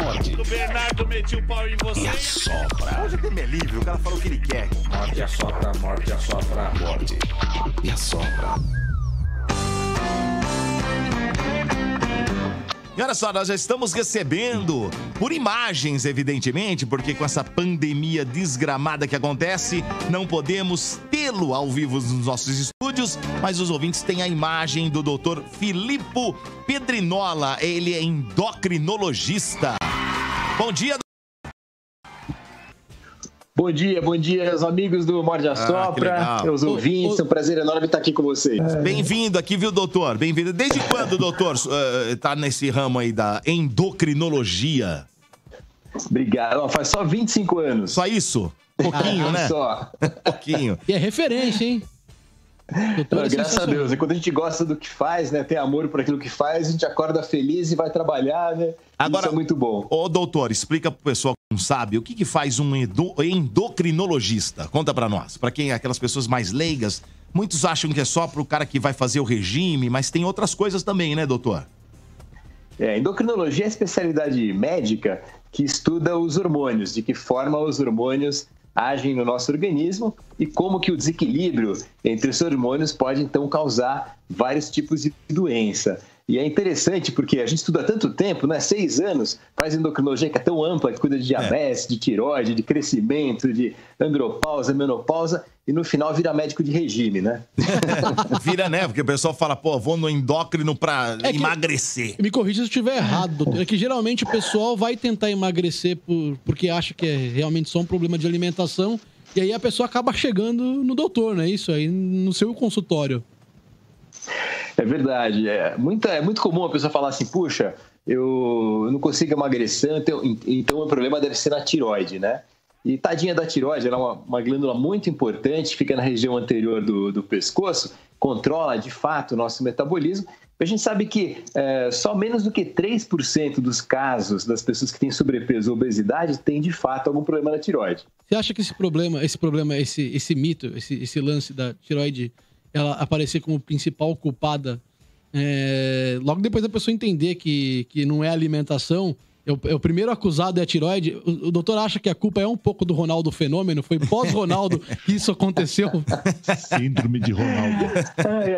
morde. O Bernardo metiu o pau em você. E assopra. Hoje tem me livre, o cara falou o que ele quer. Morde e assopra, morde e assopra. Morde e assopra. E olha só, nós já estamos recebendo por imagens, evidentemente, porque com essa pandemia desgramada que acontece, não podemos tê-lo ao vivo nos nossos estúdios, mas os ouvintes têm a imagem do Dr. Filippo Pedrinola, ele é endocrinologista. Bom dia, Bom dia, os amigos do Morde a Sopra, os ouvintes, é um prazer enorme estar aqui com vocês. Bem-vindo aqui, viu, doutor? Bem-vindo. Desde quando, doutor, tá nesse ramo aí da endocrinologia? Obrigado. Faz só 25 anos. Só isso? Pouquinho, né? Só. Pouquinho. E é referência, hein? Não, graças a Deus. E quando a gente gosta do que faz, né, tem amor por aquilo que faz, a gente acorda feliz e vai trabalhar, né? Agora, isso é muito bom. Ô, doutor, explica pro pessoal que não sabe, o que faz um endocrinologista? Conta pra nós. Pra quem, aquelas pessoas mais leigas, muitos acham que é só pro cara que vai fazer o regime, mas tem outras coisas também, né, doutor? Endocrinologia é a especialidade médica que estuda os hormônios, de que forma os hormônios agem no nosso organismo e como que o desequilíbrio entre os hormônios pode, então, causar vários tipos de doença. E é interessante porque a gente estuda há tanto tempo, né? 6 anos, faz endocrinologia que é tão ampla, que cuida de diabetes, de tireoide, de crescimento, de andropausa, menopausa, e no final vira médico de regime, né? Vira, né? Porque o pessoal fala, pô, vou no endócrino pra emagrecer. Me corrija se eu estiver errado, doutor. É que geralmente o pessoal vai tentar emagrecer porque acha que é realmente só um problema de alimentação, e aí a pessoa acaba chegando no doutor, não é isso? Aí no seu consultório. É verdade. É muito comum a pessoa falar assim, puxa, eu não consigo emagrecer, então o problema deve ser na tireoide, né? E tadinha da tireoide, ela é uma glândula muito importante, fica na região anterior do pescoço, controla de fato o nosso metabolismo. A gente sabe que só menos do que 3% dos casos das pessoas que têm sobrepeso ou obesidade têm de fato algum problema na tireoide. Você acha que esse mito, esse lance da tireoide, ela aparecer como principal culpada, logo depois da pessoa entender que não é alimentação, o primeiro acusado é a tireoide, o doutor acha que a culpa é um pouco do Ronaldo Fenômeno? Foi pós-Ronaldo que isso aconteceu? Síndrome de Ronaldo.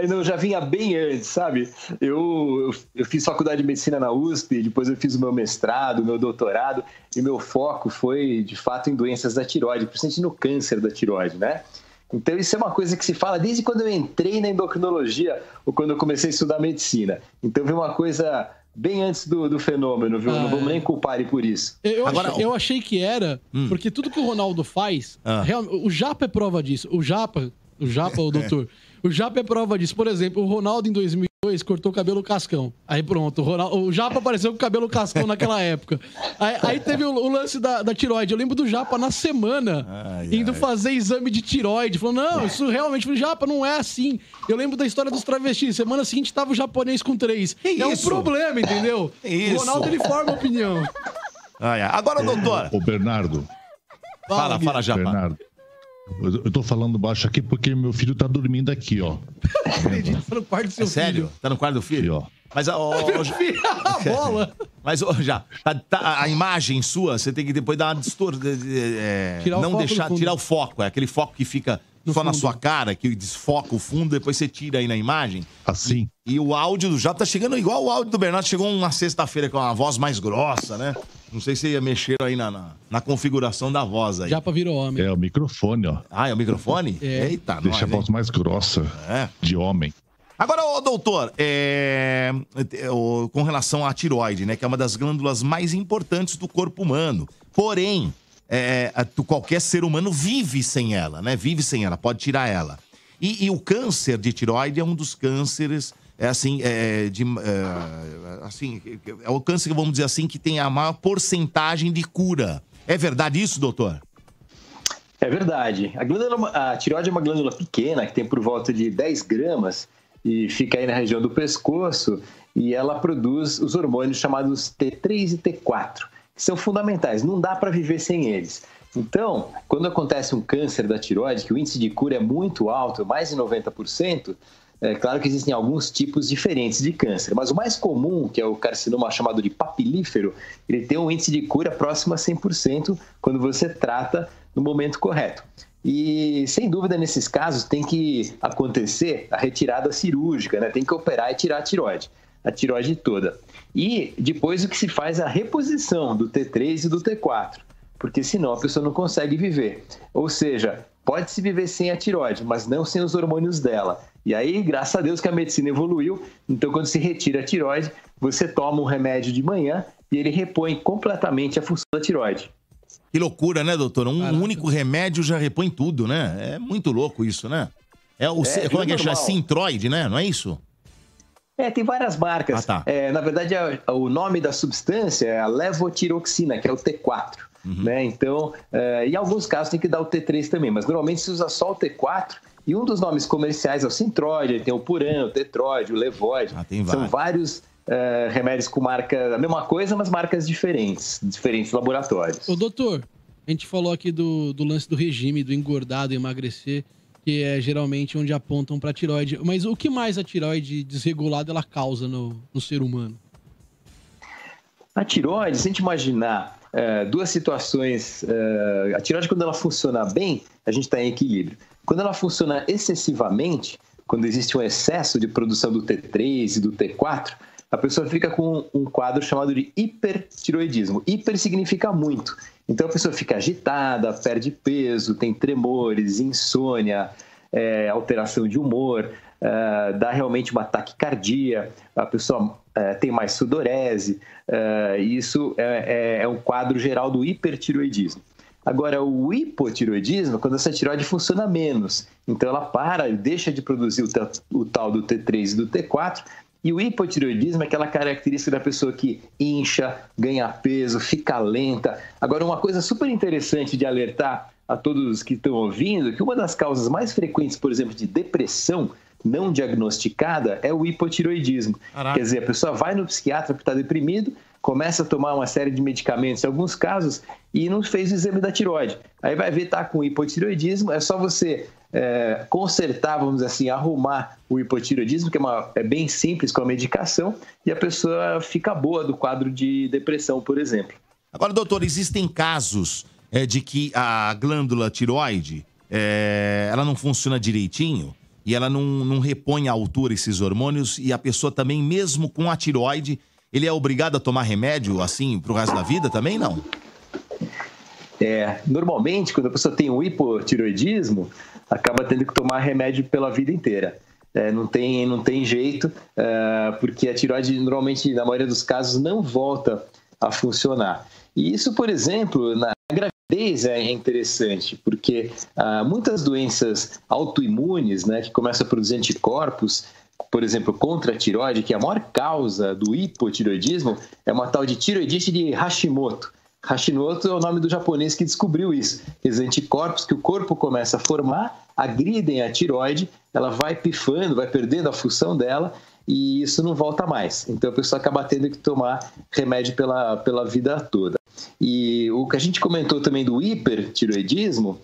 Eu já vinha bem antes, sabe? Eu fiz faculdade de medicina na USP, depois eu fiz o meu mestrado, meu doutorado, e meu foco foi, de fato, em doenças da tireoide, principalmente no câncer da tireoide, né? Então, isso é uma coisa que se fala desde quando eu entrei na endocrinologia ou quando eu comecei a estudar medicina. Então, veio uma coisa bem antes do fenômeno, viu? Não vamos nem culpar ele por isso. Eu achei que era, porque tudo que o Ronaldo faz, o Japa é prova disso. O Japa, o doutor, o Japa é prova disso. Por exemplo, o Ronaldo em 2002 cortou o cabelo cascão. Aí pronto, o Japa apareceu com o cabelo cascão naquela época. Aí teve o lance da tireoide. Eu lembro do Japa na semana indo fazer exame de tireoide. Falou, não, isso realmente... Eu falei, Japa, não é assim. Eu lembro da história dos travestis. Semana seguinte tava o japonês com 3. É um problema, entendeu? O Ronaldo, ele forma opinião. Agora, doutor... Ô, Bernardo. Fala, Japa. Bernardo. Eu tô falando baixo aqui porque meu filho tá dormindo aqui, ó. Acredito, tá no quarto do seu filho. Sério? Tá no quarto do filho? Aqui, ó. Mas a bola. Mas a imagem sua, você tem que depois dar uma distorção. Tirar o foco. É aquele foco que fica só na sua cara, que desfoca o fundo, depois você tira aí na imagem. Assim. E o áudio do Japa tá chegando igual o áudio do Bernardo. Chegou uma sexta-feira com uma voz mais grossa, né? Não sei se ia mexer aí na configuração da voz aí. Japa virou homem. É o microfone, ó. É o microfone? Eita, deixa a voz mais grossa de homem. Agora, doutor, com relação à tireoide, né? Que é uma das glândulas mais importantes do corpo humano. Porém, qualquer ser humano vive sem ela, né? Vive sem ela, pode tirar ela. E o câncer de tireoide é um dos cânceres... É o câncer, vamos dizer assim, que tem a maior porcentagem de cura. É verdade isso, doutor? É verdade. A tireoide é uma glândula pequena, que tem por volta de 10 gramas, e fica aí na região do pescoço, e ela produz os hormônios chamados T3 e T4, que são fundamentais, não dá para viver sem eles. Então, quando acontece um câncer da tireoide, que o índice de cura é muito alto, mais de 90%, É claro que existem alguns tipos diferentes de câncer, mas o mais comum, que é o carcinoma chamado de papilífero, ele tem um índice de cura próximo a 100% quando você trata no momento correto. E, sem dúvida, nesses casos tem que acontecer a retirada cirúrgica, né? Tem que operar e tirar a tireoide toda. E depois o que se faz é a reposição do T3 e do T4, porque senão a pessoa não consegue viver. Ou seja, pode-se viver sem a tireoide, mas não sem os hormônios dela. E aí, graças a Deus que a medicina evoluiu, então quando se retira a tireoide, você toma um remédio de manhã e ele repõe completamente a função da tireoide. Que loucura, né, doutor? Um único remédio já repõe tudo, né? É muito louco isso, né? Como é que chama? Sintroid, né? Não é isso? Tem várias marcas. Tá. Na verdade, o nome da substância é a levotiroxina, que é o T4. Né? Então, em alguns casos tem que dar o T3 também, mas normalmente se usa só o T4. E um dos nomes comerciais é o Sintroid, tem o Puran, o Tetroid, o Levoid. São vários remédios com marca, a mesma coisa, mas marcas diferentes laboratórios. Ô, doutor, a gente falou aqui do lance do regime, do engordar, do emagrecer, que é geralmente onde apontam para a tireoide. Mas o que mais a tireoide desregulada ela causa no ser humano? A tireoide, se a gente imaginar duas situações, a tireoide quando ela funciona bem, a gente está em equilíbrio. Quando ela funciona excessivamente, quando existe um excesso de produção do T3 e do T4, a pessoa fica com um quadro chamado de hipertireoidismo. Hiper significa muito. Então a pessoa fica agitada, perde peso, tem tremores, insônia, alteração de humor, dá realmente uma taquicardia, a pessoa tem mais sudorese, isso é um quadro geral do hipertireoidismo. Agora, o hipotireoidismo é quando essa tireoide funciona menos. Então, ela deixa de produzir o tal do T3 e do T4. E o hipotireoidismo é aquela característica da pessoa que incha, ganha peso, fica lenta. Agora, uma coisa super interessante de alertar a todos que estão ouvindo, que uma das causas mais frequentes, por exemplo, de depressão não diagnosticada é o hipotireoidismo. Caraca. Quer dizer, a pessoa vai no psiquiatra porque está deprimido, começa a tomar uma série de medicamentos, em alguns casos, e não fez o exame da tireoide. Aí vai ver, tá com hipotireoidismo, é só você consertar, vamos dizer assim, arrumar o hipotireoidismo, que é bem simples com a medicação, e a pessoa fica boa do quadro de depressão, por exemplo. Agora, doutor, existem casos de que a glândula tireoide, ela não funciona direitinho, e ela não repõe à altura esses hormônios, e a pessoa também, mesmo com a tireoide, ele é obrigado a tomar remédio, assim, pro resto da vida também, não? Normalmente, quando a pessoa tem um hipotireoidismo, acaba tendo que tomar remédio pela vida inteira. Não tem jeito, porque a tireoide, normalmente, na maioria dos casos, não volta a funcionar. E isso, por exemplo, na gravidez é interessante, porque muitas doenças autoimunes, né, que começam a produzir anticorpos, por exemplo, contra a tireoide, que é a maior causa do hipotireoidismo, é uma tal de tireoidite de Hashimoto. Hashimoto é o nome do japonês que descobriu isso. Esses anticorpos que o corpo começa a formar, agridem a tireoide, ela vai pifando, vai perdendo a função dela e isso não volta mais. Então a pessoa acaba tendo que tomar remédio pela vida toda. E o que a gente comentou também do hipertireoidismo,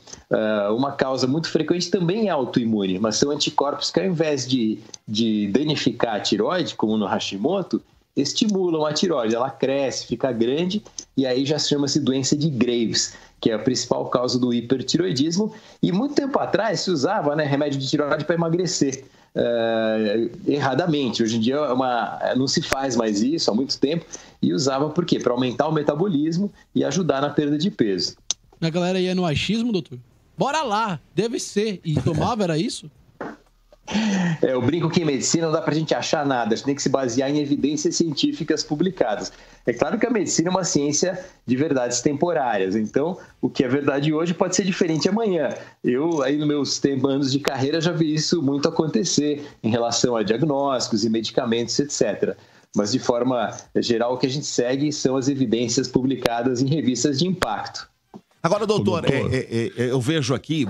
uma causa muito frequente também é autoimune, mas são anticorpos que ao invés de danificar a tireoide, como no Hashimoto, estimulam a tireoide, ela cresce, fica grande e aí já chama-se doença de Graves, que é a principal causa do hipertireoidismo. E muito tempo atrás se usava remédio de tireoide para emagrecer. Erradamente. Hoje em dia não se faz mais isso há muito tempo e usava por quê? Para aumentar o metabolismo e ajudar na perda de peso. A galera ia no achismo, doutor? Bora lá, deve ser. E tomava, era isso? Eu brinco que em medicina não dá pra gente achar nada, a gente tem que se basear em evidências científicas publicadas. É claro que a medicina é uma ciência de verdades temporárias, então o que é verdade hoje pode ser diferente amanhã. Eu, aí nos meus anos de carreira, já vi isso muito acontecer em relação a diagnósticos e medicamentos, etc. Mas de forma geral o que a gente segue são as evidências publicadas em revistas de impacto. Agora, doutor, eu vejo aqui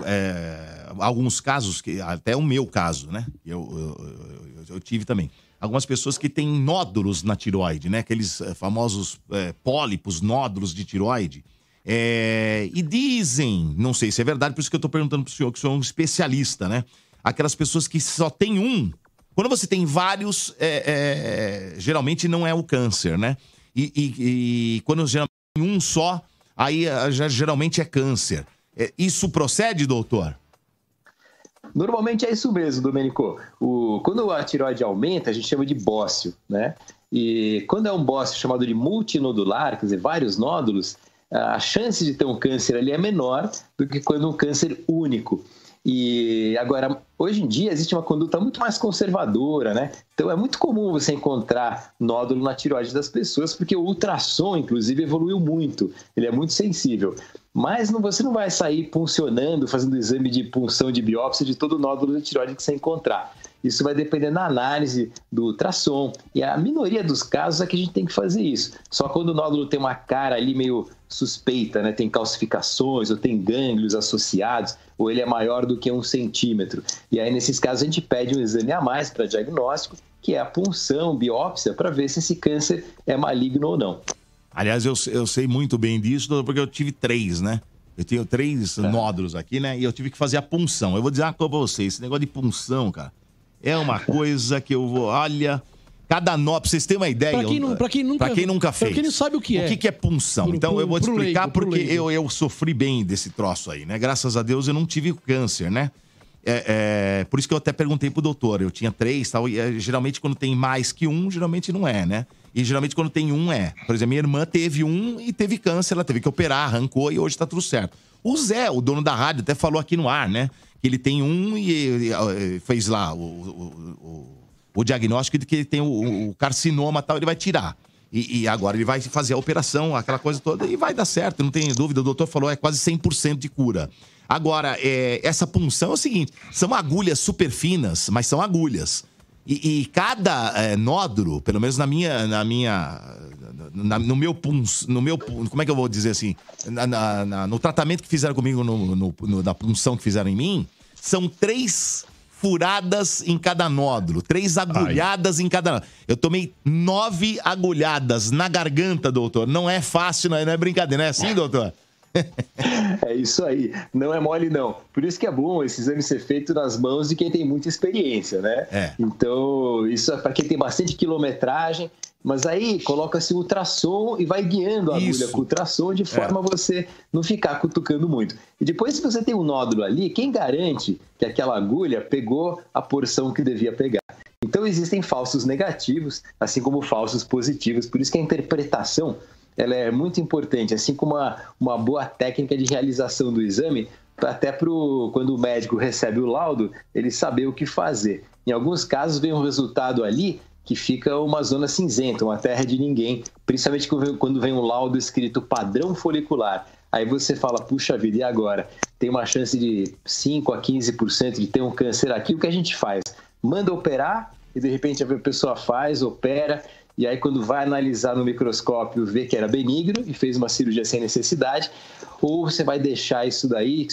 alguns casos, até o meu caso, né? Eu tive também. Algumas pessoas que têm nódulos na tireoide, né? Aqueles famosos pólipos, nódulos de tireoide. E dizem, não sei se é verdade, por isso que eu estou perguntando para o senhor, que o senhor é um especialista, né? Aquelas pessoas que só tem um Quando você tem vários, geralmente não é o câncer, né? E quando geralmente tem um só, aí geralmente é câncer. Isso procede, doutor? Normalmente é isso mesmo, Domênico. Quando a tireoide aumenta, a gente chama de bócio, né? E quando é um bócio chamado de multinodular, quer dizer, vários nódulos, a chance de ter um câncer ali é menor do que quando um câncer único. E agora, hoje em dia, existe uma conduta muito mais conservadora, né? Então, é muito comum você encontrar nódulo na tireoide das pessoas, porque o ultrassom, inclusive, evoluiu muito. Ele é muito sensível. Mas você não vai sair puncionando, fazendo exame de punção de biópsia de todo o nódulo da tireoide que você encontrar. Isso vai depender da análise do ultrassom. E a minoria dos casos é que a gente tem que fazer isso. Só quando o nódulo tem uma cara ali meio suspeita, né? Tem calcificações ou tem gânglios associados, ou ele é maior do que 1 centímetro. E aí, nesses casos, a gente pede um exame a mais para diagnóstico, que é a punção, biópsia, para ver se esse câncer é maligno ou não. Aliás, eu sei muito bem disso, doutor, porque eu tive 3, né? Eu tenho 3 nódulos aqui, né? E eu tive que fazer a punção. Eu vou dizer uma coisa pra vocês, esse negócio de punção, cara, é uma coisa que eu vou... Olha, cada nó, pra vocês terem uma ideia... Pra quem nunca fez. Pra quem não sabe o que é. O que é punção? Então, eu vou te explicar porque eu sofri bem desse troço aí, né? Graças a Deus, eu não tive câncer, né? Por isso que eu até perguntei pro doutor. Eu tinha 3 e tal, e geralmente quando tem mais que 1, geralmente não é, né? E geralmente quando tem 1 é. Por exemplo, minha irmã teve 1 e teve câncer, ela teve que operar, arrancou e hoje tá tudo certo. O Zé, o dono da rádio, até falou aqui no ar, né? Que ele tem 1 e fez lá o diagnóstico de que ele tem o carcinoma e tal, ele vai tirar. E agora ele vai fazer a operação, aquela coisa toda, e vai dar certo, não tem dúvida. O doutor falou, é quase 100% de cura. Agora, essa punção é o seguinte, são agulhas super finas, mas são agulhas. E cada nódulo, pelo menos no meu como é que eu vou dizer assim? No tratamento que fizeram comigo, na punção que fizeram em mim, são 3 furadas em cada nódulo, 3 agulhadas em cada nódulo. Eu tomei 9 agulhadas na garganta, doutor. Não é fácil, não é brincadeira, não é assim, doutor? É isso aí, não é mole não. Por isso que é bom esse exame ser feito nas mãos de quem tem muita experiência, né? Então, isso é para quem tem bastante quilometragem, mas aí coloca-se ultrassom e vai guiando a agulha com ultrassom de forma a você não ficar cutucando muito. E depois, se você tem um nódulo ali, quem garante que aquela agulha pegou a porção que devia pegar? Então, existem falsos negativos, assim como falsos positivos, por isso que a interpretação ela é muito importante, assim como uma boa técnica de realização do exame, até quando o médico recebe o laudo, ele saber o que fazer. Em alguns casos, vem um resultado ali que fica uma zona cinzenta, uma terra de ninguém, principalmente quando vem um laudo escrito padrão folicular. Aí você fala, puxa vida, e agora? Tem uma chance de 5 a 15% de ter um câncer aqui, o que a gente faz? Manda operar e, de repente, a pessoa faz, opera... E aí, quando vai analisar no microscópio, vê que era benigno e fez uma cirurgia sem necessidade, ou você vai deixar isso daí, que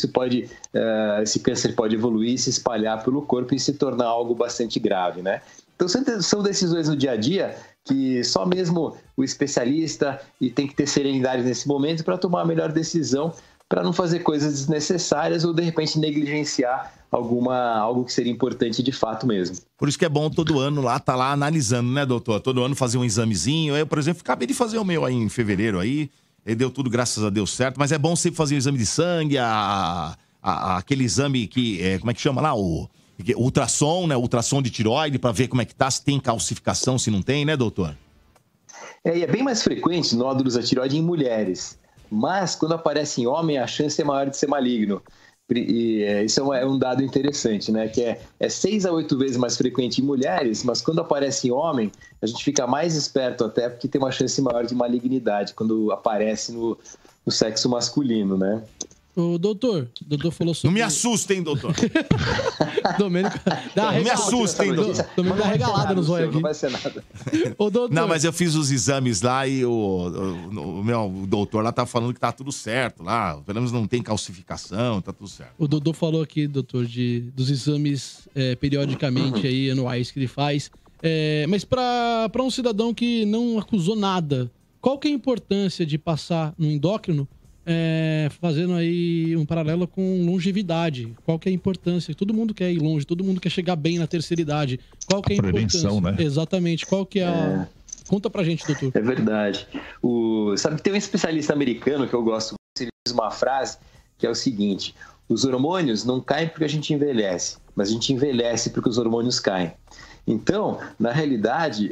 esse câncer pode evoluir, se espalhar pelo corpo e se tornar algo bastante grave, né? Então, são decisões no dia a dia que só mesmo o especialista tem que ter serenidade nesse momento para tomar a melhor decisão, para não fazer coisas desnecessárias ou, de repente, negligenciar algo que seria importante de fato mesmo. Por isso que é bom todo ano tá lá analisando, né, doutor? Todo ano fazer um examezinho. Eu, por exemplo, acabei de fazer o meu aí em fevereiro aí, e deu tudo, graças a Deus, certo. Mas é bom sempre fazer o exame de sangue, aquele exame que, como é que chama lá? O ultrassom, né? Ultrassom de tireoide, para ver como é que tá, se tem calcificação, se não tem, né, doutor? E é bem mais frequente nódulos da tireoide em mulheres. Mas, quando aparece em homem, a chance é maior de ser maligno. E isso é um dado interessante, né? Que é 6 a 8 vezes mais frequente em mulheres, mas quando aparece em homem, a gente fica mais esperto até, porque tem uma chance maior de malignidade quando aparece no sexo masculino, né? O doutor falou sobre... Não me assustem, doutor. Domênico dá uma não me assustem, doutor. Domênico dá uma regalada nos olhos aqui. Não vai ser nada. Ô, doutor... Não, mas eu fiz os exames lá e o meu doutor lá tá falando que tá tudo certo lá. Pelo menos não tem calcificação, tá tudo certo. O Dodô falou aqui, doutor, dos exames periodicamente aí, anuais que ele faz. Mas para um cidadão que não acusou nada, qual que é a importância de passar no endócrino fazendo aí um paralelo com longevidade. Qual que é a importância? Todo mundo quer ir longe, todo mundo quer chegar bem na terceira idade. Qual que é a prevenção, importância? Né? Exatamente. Qual que é a... Conta pra gente, doutor. É verdade. Sabe que tem um especialista americano que eu gosto muito, ele diz uma frase que é o seguinte: os hormônios não caem porque a gente envelhece, mas a gente envelhece porque os hormônios caem. Então, na realidade,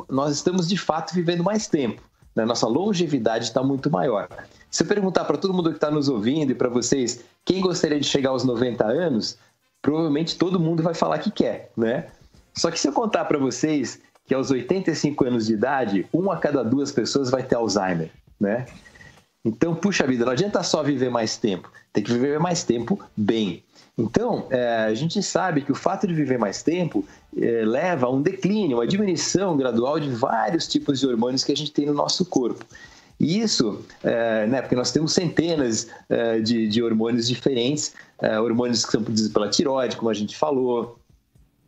nós estamos de fato vivendo mais tempo. Né? Nossa longevidade está muito maior. Se eu perguntar para todo mundo que está nos ouvindo e para vocês quem gostaria de chegar aos 90 anos, provavelmente todo mundo vai falar que quer, né? Só que se eu contar para vocês que aos 85 anos de idade, 1 a cada 2 pessoas vai ter Alzheimer, né? Então, puxa vida, não adianta só viver mais tempo, tem que viver mais tempo bem. Então, a gente sabe que o fato de viver mais tempo leva a um declínio, uma diminuição gradual de vários tipos de hormônios que a gente tem no nosso corpo. E isso, né, porque nós temos centenas de hormônios diferentes, hormônios que são produzidos pela tireoide, como a gente falou,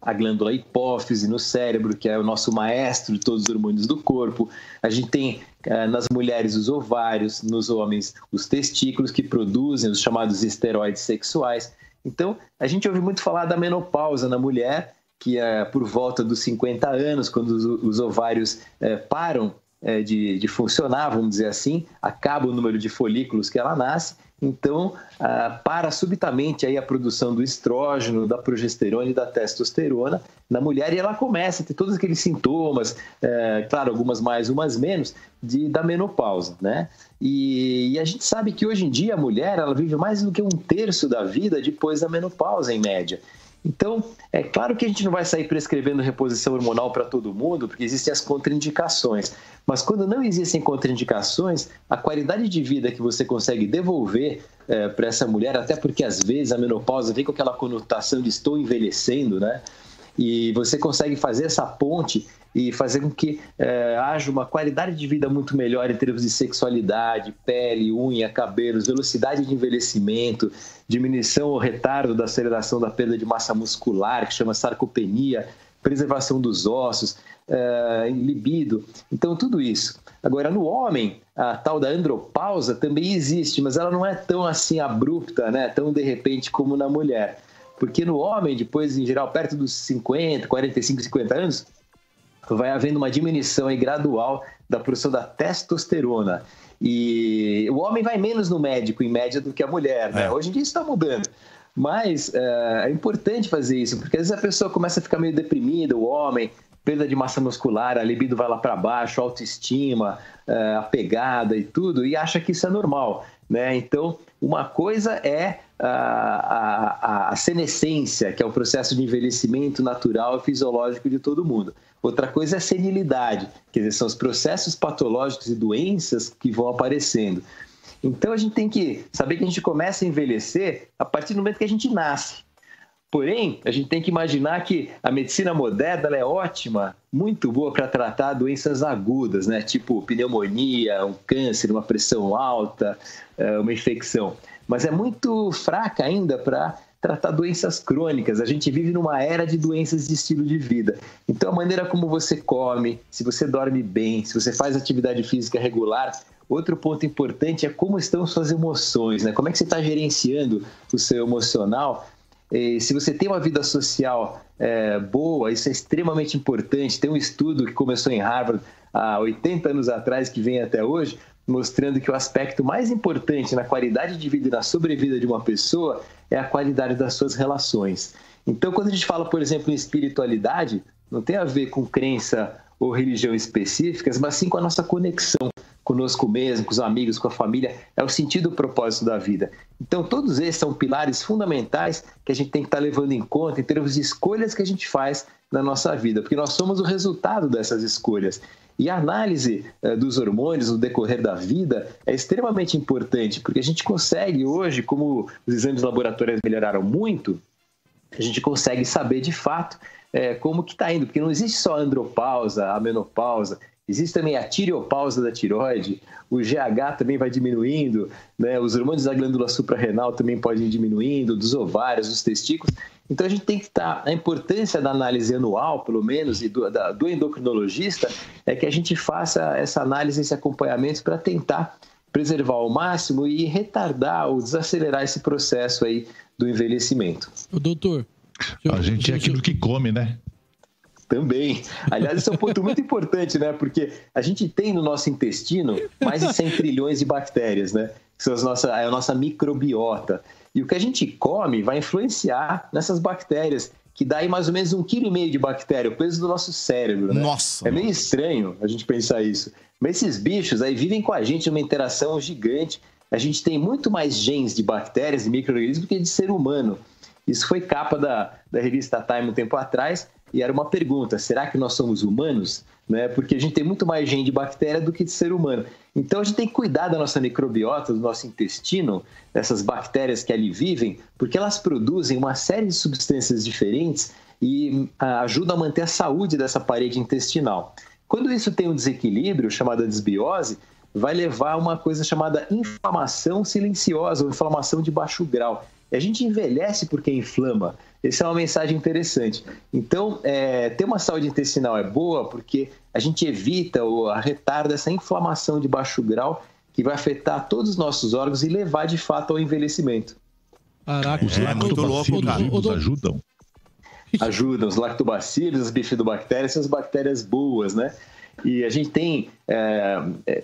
a glândula hipófise no cérebro, que é o nosso maestro de todos os hormônios do corpo. A gente tem nas mulheres os ovários, nos homens os testículos, que produzem os chamados esteroides sexuais. Então, a gente ouve muito falar da menopausa na mulher, que é por volta dos 50 anos, quando os ovários param de funcionar, vamos dizer assim, acaba o número de folículos que ela nasce, então para subitamente aí a produção do estrógeno, da progesterona e da testosterona na mulher, e ela começa a ter todos aqueles sintomas, claro, algumas mais, umas menos, da menopausa, né? E a gente sabe que hoje em dia a mulher ela vive mais do que 1/3 da vida depois da menopausa, em média. Então, é claro que a gente não vai sair prescrevendo reposição hormonal para todo mundo, porque existem as contraindicações. Mas quando não existem contraindicações, a qualidade de vida que você consegue devolver para essa mulher, até porque às vezes a menopausa vem com aquela conotação de estou envelhecendo, né? E você consegue fazer essa ponte e fazer com que haja uma qualidade de vida muito melhor em termos de sexualidade, pele, unha, cabelos, velocidade de envelhecimento, diminuição ou retardo da aceleração da perda de massa muscular, que chama sarcopenia, preservação dos ossos, libido. Então, tudo isso. Agora, no homem, a tal da andropausa também existe, mas ela não é tão assim abrupta, né? Tão de repente como na mulher. Porque no homem, depois, em geral, perto dos 50, 45, 50 anos, vai havendo uma diminuição aí gradual da produção da testosterona. E o homem vai menos no médico, em média, do que a mulher, né? Hoje em dia isso está mudando. Mas é importante fazer isso, porque às vezes a pessoa começa a ficar meio deprimida, o homem, perda de massa muscular, a libido vai lá para baixo, autoestima, a pegada e tudo, e acha que isso é normal, né? Então, uma coisa é a senescência, que é o processo de envelhecimento natural e fisiológico de todo mundo. Outra coisa é a senilidade, quer dizer, são os processos patológicos e doenças que vão aparecendo. Então, a gente tem que saber que a gente começa a envelhecer a partir do momento que a gente nasce. Porém, a gente tem que imaginar que a medicina moderna ela é ótima, muito boa para tratar doenças agudas, né? Tipo pneumonia, um câncer, uma pressão alta, uma infecção. Mas é muito fraca ainda para tratar doenças crônicas. A gente vive numa era de doenças de estilo de vida. Então, a maneira como você come, se você dorme bem, se você faz atividade física regular. Outro ponto importante é como estão suas emoções, né? Como é que você está gerenciando o seu emocional? E se você tem uma vida social boa, isso é extremamente importante. Tem um estudo que começou em Harvard há 80 anos atrás, que vem até hoje, mostrando que o aspecto mais importante na qualidade de vida e na sobrevida de uma pessoa é a qualidade das suas relações. Então, quando a gente fala, por exemplo, em espiritualidade, não tem a ver com crença ou religião específicas, mas sim com a nossa conexão conosco mesmo, com os amigos, com a família, é o sentido e o propósito da vida. Então, todos esses são pilares fundamentais que a gente tem que estar levando em conta em termos de escolhas que a gente faz na nossa vida, porque nós somos o resultado dessas escolhas. E a análise dos hormônios no decorrer da vida é extremamente importante, porque a gente consegue hoje, como os exames laboratoriais melhoraram muito, a gente consegue saber de fato como que está indo, porque não existe só a andropausa, a menopausa, existe também a tireopausa da tireoide, o GH também vai diminuindo, né? Os hormônios da glândula suprarrenal também podem ir diminuindo, dos ovários, dos testículos. Então, a gente tem que estar... A importância da análise anual, pelo menos, e do endocrinologista, é que a gente faça essa análise, esse acompanhamento para tentar preservar ao máximo e retardar ou desacelerar esse processo aí do envelhecimento. O doutor... A gente é aquilo que come, né? Também. Aliás, esse é um ponto muito importante, né? Porque a gente tem no nosso intestino mais de 100 trilhões de bactérias, né? Que são a nossa microbiota. E o que a gente come vai influenciar nessas bactérias, que dá aí mais ou menos 1,5 kg de bactéria, o peso do nosso cérebro, né? Nossa! É meio estranho a gente pensar isso. Mas esses bichos aí vivem com a gente numa interação gigante. A gente tem muito mais genes de bactérias e micro-organismos do que de ser humano. Isso foi capa da revista Time um tempo atrás, e era uma pergunta: será que nós somos humanos? Né? Porque a gente tem muito mais gene de bactéria do que de ser humano. Então a gente tem que cuidar da nossa microbiota, do nosso intestino, dessas bactérias que ali vivem, porque elas produzem uma série de substâncias diferentes e ajudam a manter a saúde dessa parede intestinal. Quando isso tem um desequilíbrio, chamada desbiose, vai levar a uma coisa chamada inflamação silenciosa ou inflamação de baixo grau. E a gente envelhece porque inflama. Essa é uma mensagem interessante. Então, ter uma saúde intestinal é boa porque a gente evita ou retarda essa inflamação de baixo grau que vai afetar todos os nossos órgãos e levar, de fato, ao envelhecimento. Caraca, Os lactobacilos ajudam? Ajudam. Os lactobacilos, as bifidobactérias, são as bactérias boas, né? E a gente tem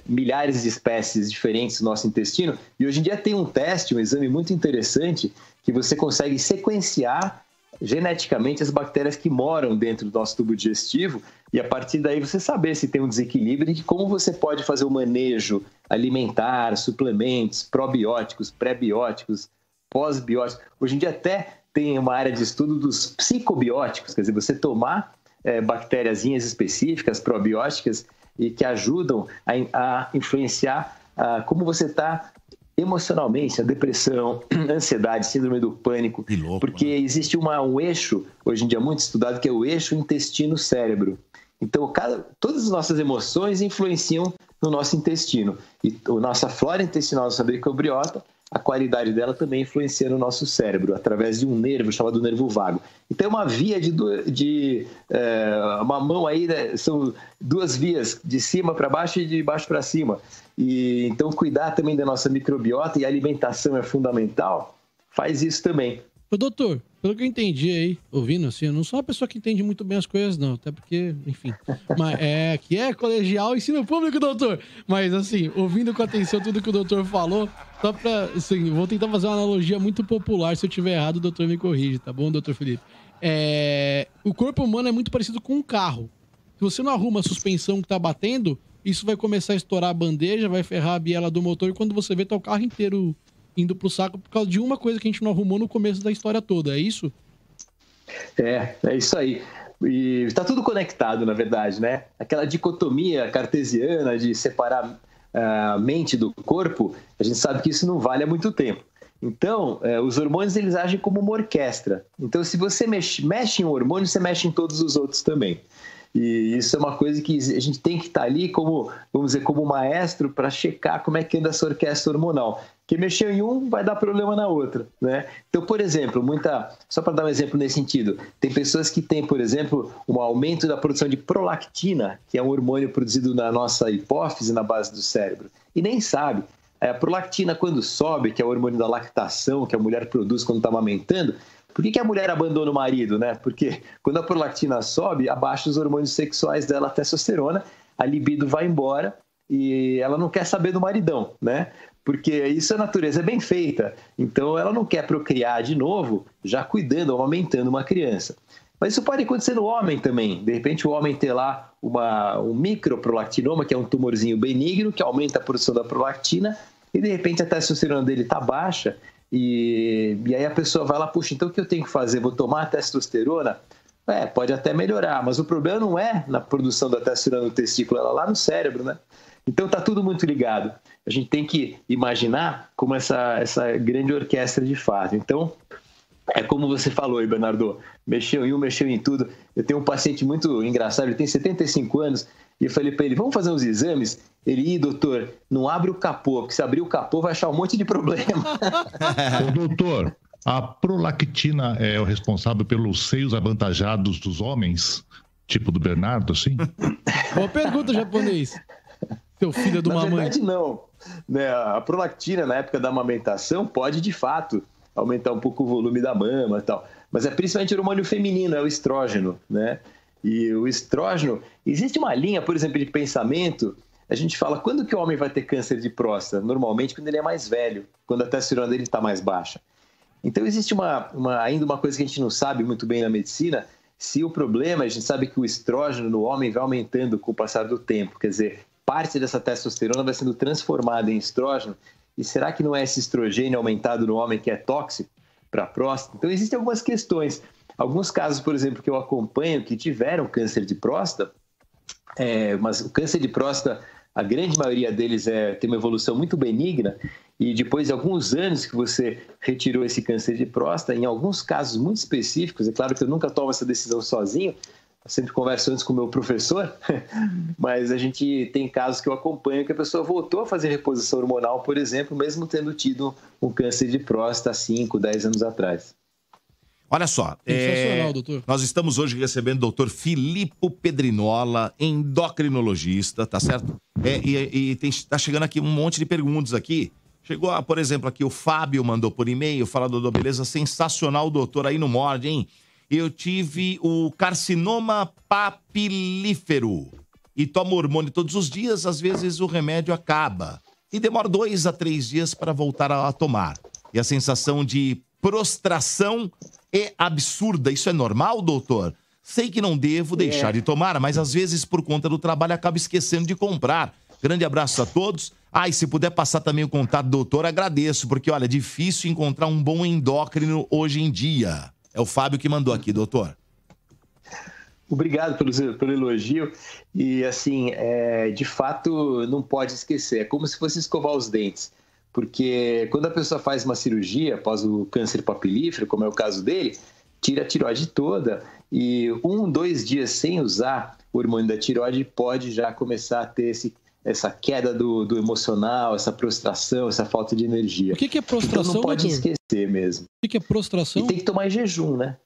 milhares de espécies diferentes no nosso intestino. E hoje em dia tem um teste, um exame muito interessante, que você consegue sequenciar geneticamente as bactérias que moram dentro do nosso tubo digestivo. E a partir daí você saber se tem um desequilíbrio e como você pode fazer o manejo alimentar, suplementos, probióticos, pré-bióticos, pós-bióticos. Hoje em dia até tem uma área de estudo dos psicobióticos, quer dizer, você tomar bactériazinhas específicas, probióticas, e que ajudam a influenciar como você está emocionalmente, a depressão, a ansiedade, síndrome do pânico. Que louco, porque existe um eixo, hoje em dia muito estudado, que é o eixo intestino-cérebro. Então, todas as nossas emoções influenciam no nosso intestino. E a nossa flora intestinal, nossa microbiota, a qualidade dela também influencia no nosso cérebro, através de um nervo chamado nervo vago. Então, é uma via uma mão aí, né? São duas vias, de cima para baixo e de baixo para cima. E então, cuidar também da nossa microbiota, e a alimentação é fundamental, faz isso também. Ô, doutor, pelo que eu entendi aí, ouvindo assim, eu não sou uma pessoa que entende muito bem as coisas, não, até porque, enfim, mas que é colegial, ensino público, doutor. Mas, assim, ouvindo com atenção tudo que o doutor falou, só pra, assim, vou tentar fazer uma analogia muito popular. Se eu tiver errado, o doutor me corrige, tá bom, doutor Felipe? O corpo humano é muito parecido com um carro. Se você não arruma a suspensão que tá batendo, isso vai começar a estourar a bandeja, vai ferrar a biela do motor, e quando você vê, tá o carro inteiro indo pro saco por causa de uma coisa que a gente não arrumou no começo da história toda, é isso? É isso aí. E está tudo conectado, na verdade, né? Aquela dicotomia cartesiana de separar a mente do corpo, a gente sabe que isso não vale há muito tempo. Então, os hormônios, eles agem como uma orquestra. Então, se você mexe em um hormônio, você mexe em todos os outros também. E isso é uma coisa que a gente tem que estar ali como, vamos dizer, como maestro para checar como é que anda essa orquestra hormonal. Que mexeu em um vai dar problema na outra, né? Então, por exemplo, só para dar um exemplo nesse sentido, tem pessoas que têm, por exemplo, um aumento da produção de prolactina, que é um hormônio produzido na nossa hipófise, na base do cérebro, e nem sabe. A prolactina, quando sobe, que é o hormônio da lactação, que a mulher produz quando está amamentando, por que a mulher abandona o marido, né? Porque quando a prolactina sobe, abaixa os hormônios sexuais dela, a testosterona, a libido vai embora e ela não quer saber do maridão, né? Porque isso a natureza é bem feita. Então, ela não quer procriar de novo, já cuidando, amamentando uma criança. Mas isso pode acontecer no homem também. De repente, o homem ter lá um microprolactinoma, que é um tumorzinho benigno, que aumenta a produção da prolactina, e de repente a testosterona dele está baixa, e aí a pessoa vai lá, puxa, então o que eu tenho que fazer? Vou tomar a testosterona? Pode até melhorar, mas o problema não é na produção da testosterona no testículo, ela lá no cérebro, né? Então está tudo muito ligado. A gente tem que imaginar como essa grande orquestra de fato. Então, é como você falou aí, Bernardo, mexeu em mexeu em tudo. Eu tenho um paciente muito engraçado, ele tem 75 anos, e eu falei para ele, vamos fazer uns exames? Ele, doutor, não abre o capô, porque se abrir o capô vai achar um monte de problema. Ô, doutor, a prolactina é o responsável pelos seios avantajados dos homens? Tipo do Bernardo, assim? Boa pergunta, japonês. Seu filho de uma mãe. Na verdade, não. Né, a prolactina, na época da amamentação, pode, de fato, aumentar um pouco o volume da mama e tal. Mas é principalmente o hormônio feminino, é o estrógeno, né? E o estrógeno... Existe uma linha, por exemplo, de pensamento... A gente fala, quando que o homem vai ter câncer de próstata? Normalmente, quando ele é mais velho, quando a testosterona dele está mais baixa. Então, existe ainda uma coisa que a gente não sabe muito bem na medicina, se o problema, a gente sabe que o estrógeno no homem vai aumentando com o passar do tempo, quer dizer, parte dessa testosterona vai sendo transformada em estrógeno, e será que não é esse estrogênio aumentado no homem que é tóxico para a próstata? Então, existem algumas questões. Alguns casos, por exemplo, que eu acompanho, que tiveram câncer de próstata, mas o câncer de próstata, a grande maioria deles tem uma evolução muito benigna, e depois de alguns anos que você retirou esse câncer de próstata, em alguns casos muito específicos, é claro que eu nunca tomo essa decisão sozinho, eu sempre converso antes com o meu professor, mas a gente tem casos que eu acompanho que a pessoa voltou a fazer reposição hormonal, por exemplo, mesmo tendo tido um câncer de próstata há 5, 10 anos atrás. Olha só, Sensacional, doutor. Nós estamos hoje recebendo o doutor Filippo Pedrinola, endocrinologista, tá certo? Tá chegando aqui um monte de perguntas aqui. Chegou, por exemplo, aqui o Fábio mandou por e-mail, fala, doutor, beleza, sensacional, doutor, aí no morde, hein? Eu tive o carcinoma papilífero e tomo hormônio todos os dias, às vezes o remédio acaba. E demora 2 a 3 dias para voltar a tomar. E a sensação de prostração é absurda. Isso é normal, doutor? Sei que não devo deixar de tomar, mas às vezes por conta do trabalho acabo esquecendo de comprar. Grande abraço a todos. E se puder passar também o contato do doutor, agradeço, porque olha, é difícil encontrar um bom endócrino hoje em dia. É o Fábio que mandou aqui, doutor. Obrigado pelo elogio. E assim, de fato, não pode esquecer. É como se fosse escovar os dentes. Porque quando a pessoa faz uma cirurgia após o câncer papilífero, como é o caso dele, tira a tireoide toda e 1, 2 dias sem usar o hormônio da tireoide pode já começar a ter essa queda do emocional, essa prostração, essa falta de energia. O que é prostração, então não pode doutor? esquecer mesmo. O que é prostração? E tem que tomar em jejum, né?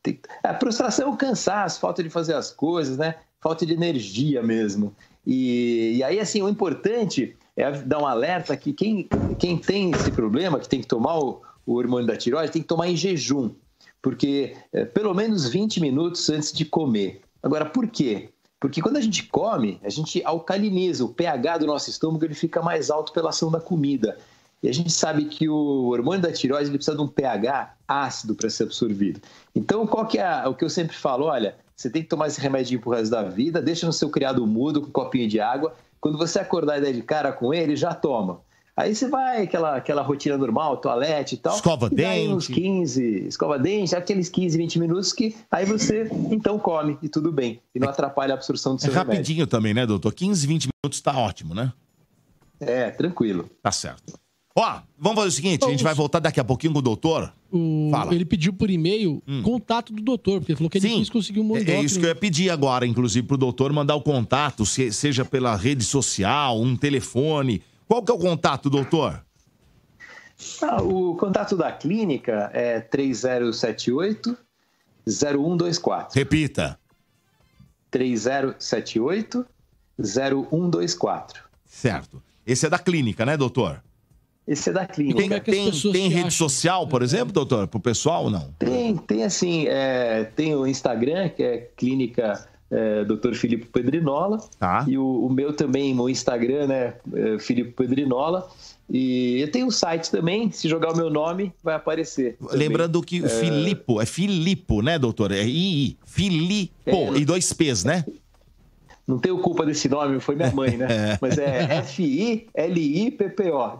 A prostração é o cansaço, falta de fazer as coisas, né? Falta de energia mesmo. E aí, assim, o importante é dar um alerta que quem tem esse problema, que tem que tomar o hormônio da tireoide, tem que tomar em jejum, porque pelo menos 20 minutos antes de comer. Agora, por quê? Porque quando a gente come, a gente alcaliniza, o pH do nosso estômago ele fica mais alto pela ação da comida. E a gente sabe que o hormônio da tireoide ele precisa de um pH ácido para ser absorvido. Então, qual que é o que eu sempre falo? Olha, você tem que tomar esse remedinho pro resto da vida, deixa no seu criado mudo com um copinho de água. Quando você acordar e der de cara com ele, já toma. Aí você vai, aquela rotina normal, toalete e tal. Escova dente. Uns 15, escova dente, aqueles 15, 20 minutos que aí você, então, come e tudo bem. E não atrapalha a absorção do seu remédio. Rapidinho também, né, doutor? 15, 20 minutos tá ótimo, né? Tranquilo. Tá certo. Vamos fazer o seguinte, a gente vai voltar daqui a pouquinho com o doutor. Fala. Ele pediu por e-mail contato do doutor, porque ele falou que é difícil conseguir um endócrino. É isso que eu ia pedir agora, inclusive, pro doutor mandar o contato, seja pela rede social, um telefone. Qual que é o contato, doutor? O contato da clínica é 3078-0124. Repita. 3078-0124. Certo. Esse é da clínica, né, doutor? Esse é da clínica. Tem rede social, por exemplo, doutor? Pro pessoal ou não? Tem assim, tem o Instagram, que é clínica Dr. Filippo Pedrinola. Tá. E o meu também, o Instagram, né, Filippo Pedrinola. E eu tenho um site também, se jogar o meu nome, vai aparecer. Lembrando que Filippo, é Filippo, né, doutor? É Filippo, e 2 P's, né? Não tenho culpa desse nome, foi minha mãe, né? Mas é Filippo,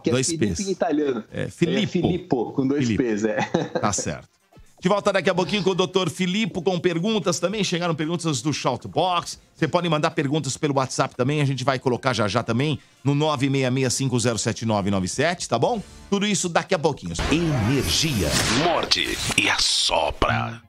que é Filippo em italiano. Filippo, com 2 P's, Tá certo. De volta daqui a pouquinho com o doutor Filippo, com perguntas também. Chegaram perguntas do Shoutbox. Você pode mandar perguntas pelo WhatsApp também. A gente vai colocar já também no 966507997, tá bom? Tudo isso daqui a pouquinho. Energia. Morde e assopra.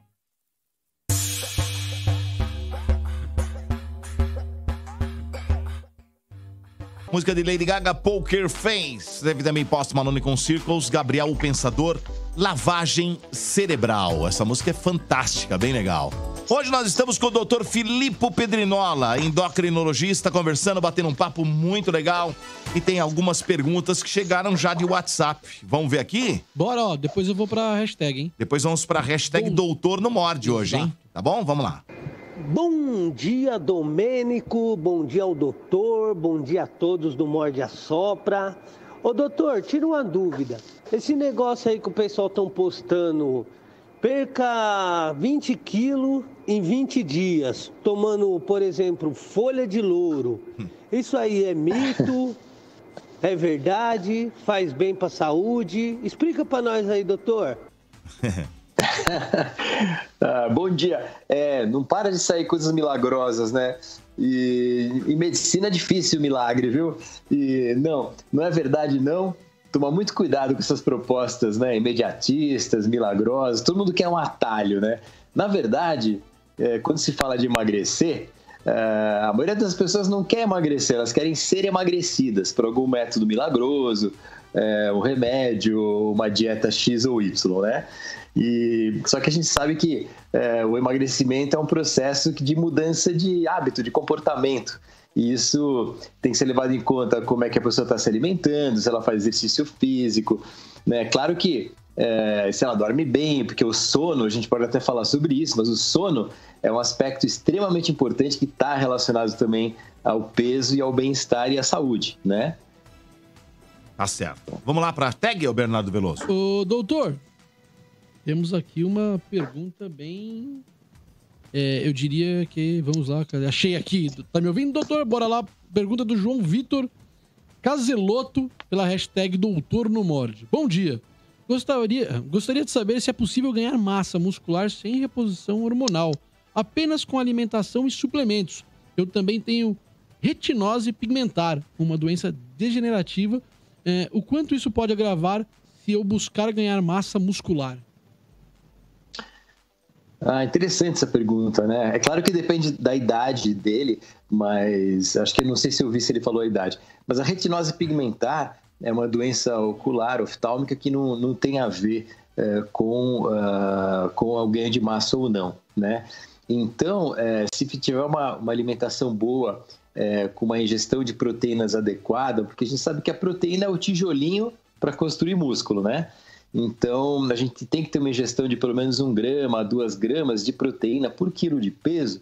Música de Lady Gaga, Poker Face. Teve também Post Malone com Circles, Gabriel o Pensador, Lavagem Cerebral. Essa música é fantástica, bem legal. Hoje nós estamos com o Dr. Filippo Pedrinola, endocrinologista, conversando, batendo um papo muito legal. E tem algumas perguntas que chegaram já de WhatsApp. Vamos ver aqui? Bora, ó. Depois eu vou pra hashtag, hein? Depois vamos pra hashtag Doutor no Morde hoje, hein? Tá bom? Vamos lá. Bom dia, Domênico. Bom dia ao doutor. Bom dia a todos do Morde a Sopra. Ô, doutor, tira uma dúvida. Esse negócio aí que o pessoal estão postando, perca 20 quilos em 20 dias, tomando, por exemplo, folha de louro. Isso aí é mito? É verdade? Faz bem para a saúde? Explica para nós aí, doutor. Bom dia. Não para de sair coisas milagrosas, né? E em medicina é difícil o milagre, viu? E não é verdade, não. Toma muito cuidado com essas propostas, né? Imediatistas, milagrosas. Todo mundo quer um atalho, né? Na verdade, quando se fala de emagrecer, a maioria das pessoas não quer emagrecer, elas querem ser emagrecidas por algum método milagroso, um remédio, uma dieta X ou Y, né? Só que a gente sabe que o emagrecimento é um processo de mudança de hábito, de comportamento. E isso tem que ser levado em conta como é que a pessoa está se alimentando, se ela faz exercício físico, né? Claro que se ela dorme bem, porque o sono, a gente pode até falar sobre isso, mas o sono é um aspecto extremamente importante que está relacionado também ao peso e ao bem-estar e à saúde, né? Tá certo. Vamos lá para a tag, Bernardo Veloso. Ô, doutor, temos aqui uma pergunta bem... eu diria que... Vamos lá, achei aqui. Tá me ouvindo, doutor? Bora lá. Pergunta do João Vitor Caseloto, pela hashtag Doutor no Morde. Bom dia. Gostaria de saber se é possível ganhar massa muscular sem reposição hormonal, apenas com alimentação e suplementos. Eu também tenho retinose pigmentar, uma doença degenerativa. O quanto isso pode agravar se eu buscar ganhar massa muscular? Interessante essa pergunta, né? É claro que depende da idade dele, mas acho que eu não sei se eu vi se ele falou a idade. Mas a retinose pigmentar é uma doença ocular, oftálmica, que não tem a ver com o ganho de massa ou não, né? Então, se tiver uma alimentação boa, com uma ingestão de proteínas adequada, porque a gente sabe que a proteína é o tijolinho para construir músculo, né? Então, a gente tem que ter uma ingestão de pelo menos 1 grama a 2 gramas de proteína por quilo de peso,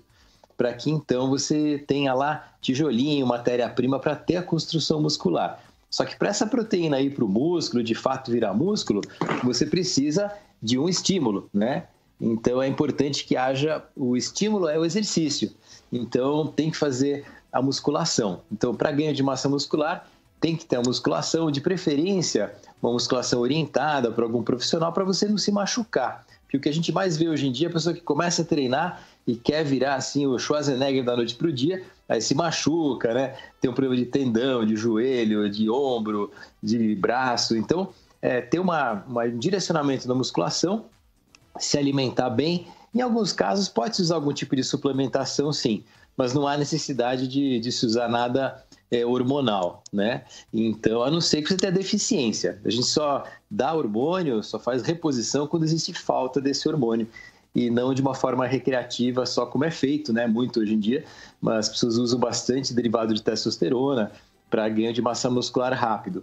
para que então você tenha lá tijolinho, matéria-prima para ter a construção muscular. Só que para essa proteína ir para o músculo, de fato virar músculo, você precisa de um estímulo, né? Então, é importante que haja... O estímulo é o exercício. Então, tem que fazer a musculação. Então, para ganho de massa muscular, tem que ter a musculação, de preferência, uma musculação orientada para algum profissional, para você não se machucar. Porque o que a gente mais vê hoje em dia é a pessoa que começa a treinar e quer virar assim o Schwarzenegger da noite para o dia, aí se machuca, né? Tem um problema de tendão, de joelho, de ombro, de braço. Então, ter um direcionamento da musculação, se alimentar bem. Em alguns casos, pode-se usar algum tipo de suplementação, sim, mas não há necessidade de se usar nada hormonal, né? Então, a não ser que você tenha deficiência. A gente só dá hormônio, só faz reposição quando existe falta desse hormônio, e não de uma forma recreativa, só como é feito, né? Muito hoje em dia, mas as pessoas usam bastante derivado de testosterona para ganho de massa muscular rápido.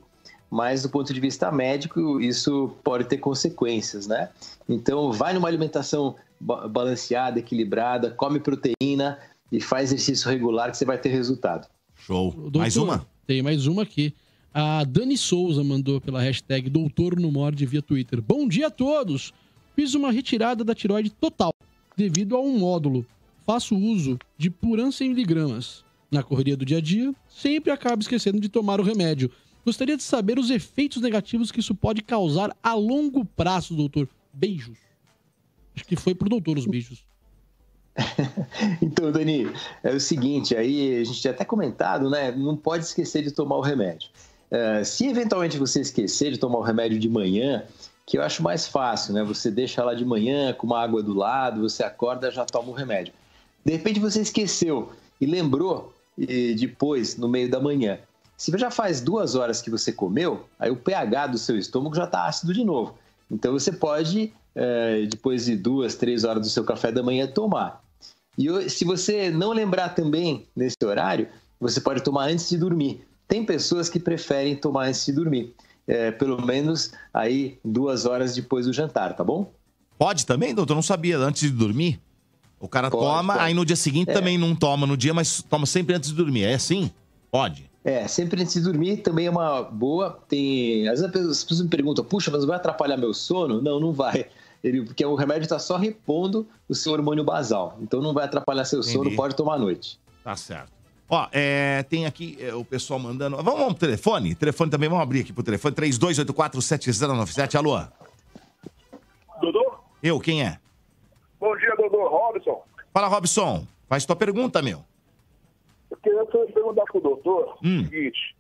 Mas, do ponto de vista médico, isso pode ter consequências, né? Então, vai numa alimentação balanceada, equilibrada, come proteína e faz exercício regular que você vai ter resultado. Show. Doutor, mais uma? Tem mais uma aqui. A Dani Souza mandou pela hashtag Doutor no Morde via Twitter. Bom dia a todos! Fiz uma retirada da tireoide total, devido a um módulo. Faço uso de Puran 100 mg. Na correria do dia a dia, sempre acabo esquecendo de tomar o remédio. Gostaria de saber os efeitos negativos que isso pode causar a longo prazo, doutor. Beijos. Acho que foi pro doutor os beijos. Então, Dani, é o seguinte, aí a gente tinha até comentado, né? Não pode esquecer de tomar o remédio. Se eventualmente você esquecer de tomar o remédio de manhã, que eu acho mais fácil, né? Você deixa lá de manhã com uma água do lado, você acorda, já toma o remédio. De repente você esqueceu e lembrou depois, no meio da manhã. Se já faz 2 horas que você comeu, aí o pH do seu estômago já está ácido de novo. Então você pode, depois de 2, 3 horas do seu café da manhã, tomar. E se você não lembrar também nesse horário, você pode tomar antes de dormir. Tem pessoas que preferem tomar antes de dormir, pelo menos aí 2 horas depois do jantar, tá bom? Pode também, doutor? Não sabia, antes de dormir? O cara toma, pode. Aí no dia seguinte também não toma no dia, mas toma sempre antes de dormir. É assim? Pode. Sempre antes de dormir também é uma boa. Às vezes as pessoas me perguntam, puxa, mas vai atrapalhar meu sono? Não, não vai. Porque o remédio está só repondo o seu hormônio basal. Então não vai atrapalhar seu sono, pode tomar à noite. Tá certo. Ó, tem aqui o pessoal mandando... Vamos ao telefone? Telefone também, vamos abrir aqui pro telefone. 32847097. Alô? Dodô? Quem é? Bom dia, Dodô. Robson. Fala, Robson. Faz tua pergunta, meu. Eu queria perguntar pro doutor o seguinte.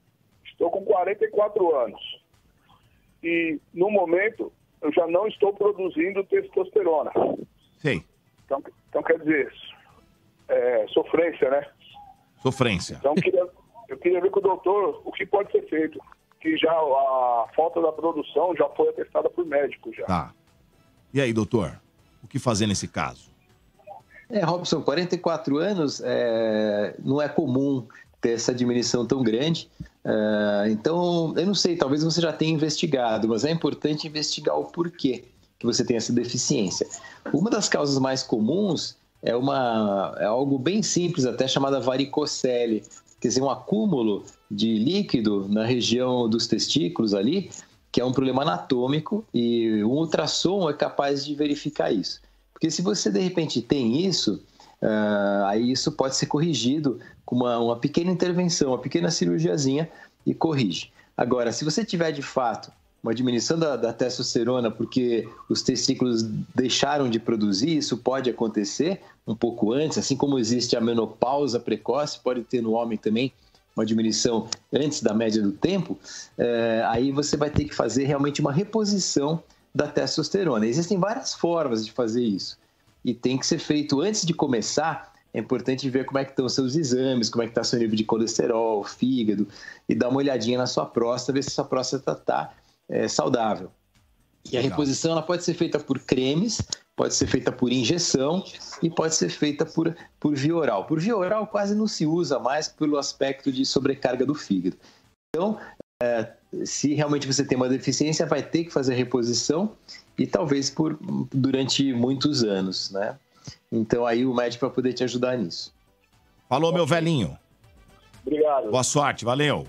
Estou com 44 anos. E, no momento, eu já não estou produzindo testosterona. Sei. Então quer dizer, sofrência, né? Sofrência. Então, eu queria ver com o doutor o que pode ser feito. Que já a falta da produção já foi atestada por médico já. Tá. E aí, doutor? O que fazer nesse caso? Robson, 44 anos não é comum ter essa diminuição tão grande. Então, eu não sei, talvez você já tenha investigado, mas é importante investigar o porquê que você tem essa deficiência. Uma das causas mais comuns é algo bem simples, até chamada varicocele, quer dizer, um acúmulo de líquido na região dos testículos ali, que é um problema anatômico, e um ultrassom é capaz de verificar isso. Porque se você, de repente, tem isso, aí isso pode ser corrigido com uma pequena intervenção, uma pequena cirurgiazinha, e corrige. Agora, se você tiver, de fato, uma diminuição da testosterona porque os testículos deixaram de produzir, isso pode acontecer um pouco antes, assim como existe a menopausa precoce, pode ter no homem também uma diminuição antes da média do tempo, aí você vai ter que fazer realmente uma reposição da testosterona. Existem várias formas de fazer isso e tem que ser feito antes de começar. É importante ver como é que estão os seus exames, como é que está seu nível de colesterol, fígado, e dar uma olhadinha na sua próstata, ver se a sua próstata está saudável. E a reposição ela pode ser feita por cremes, pode ser feita por injeção e pode ser feita por via oral. Por via oral quase não se usa mais pelo aspecto de sobrecarga do fígado. Então, se realmente você tem uma deficiência, vai ter que fazer reposição e talvez durante muitos anos, né? Então aí o médico vai poder te ajudar nisso. Falou, meu velhinho. Obrigado. Boa sorte, valeu.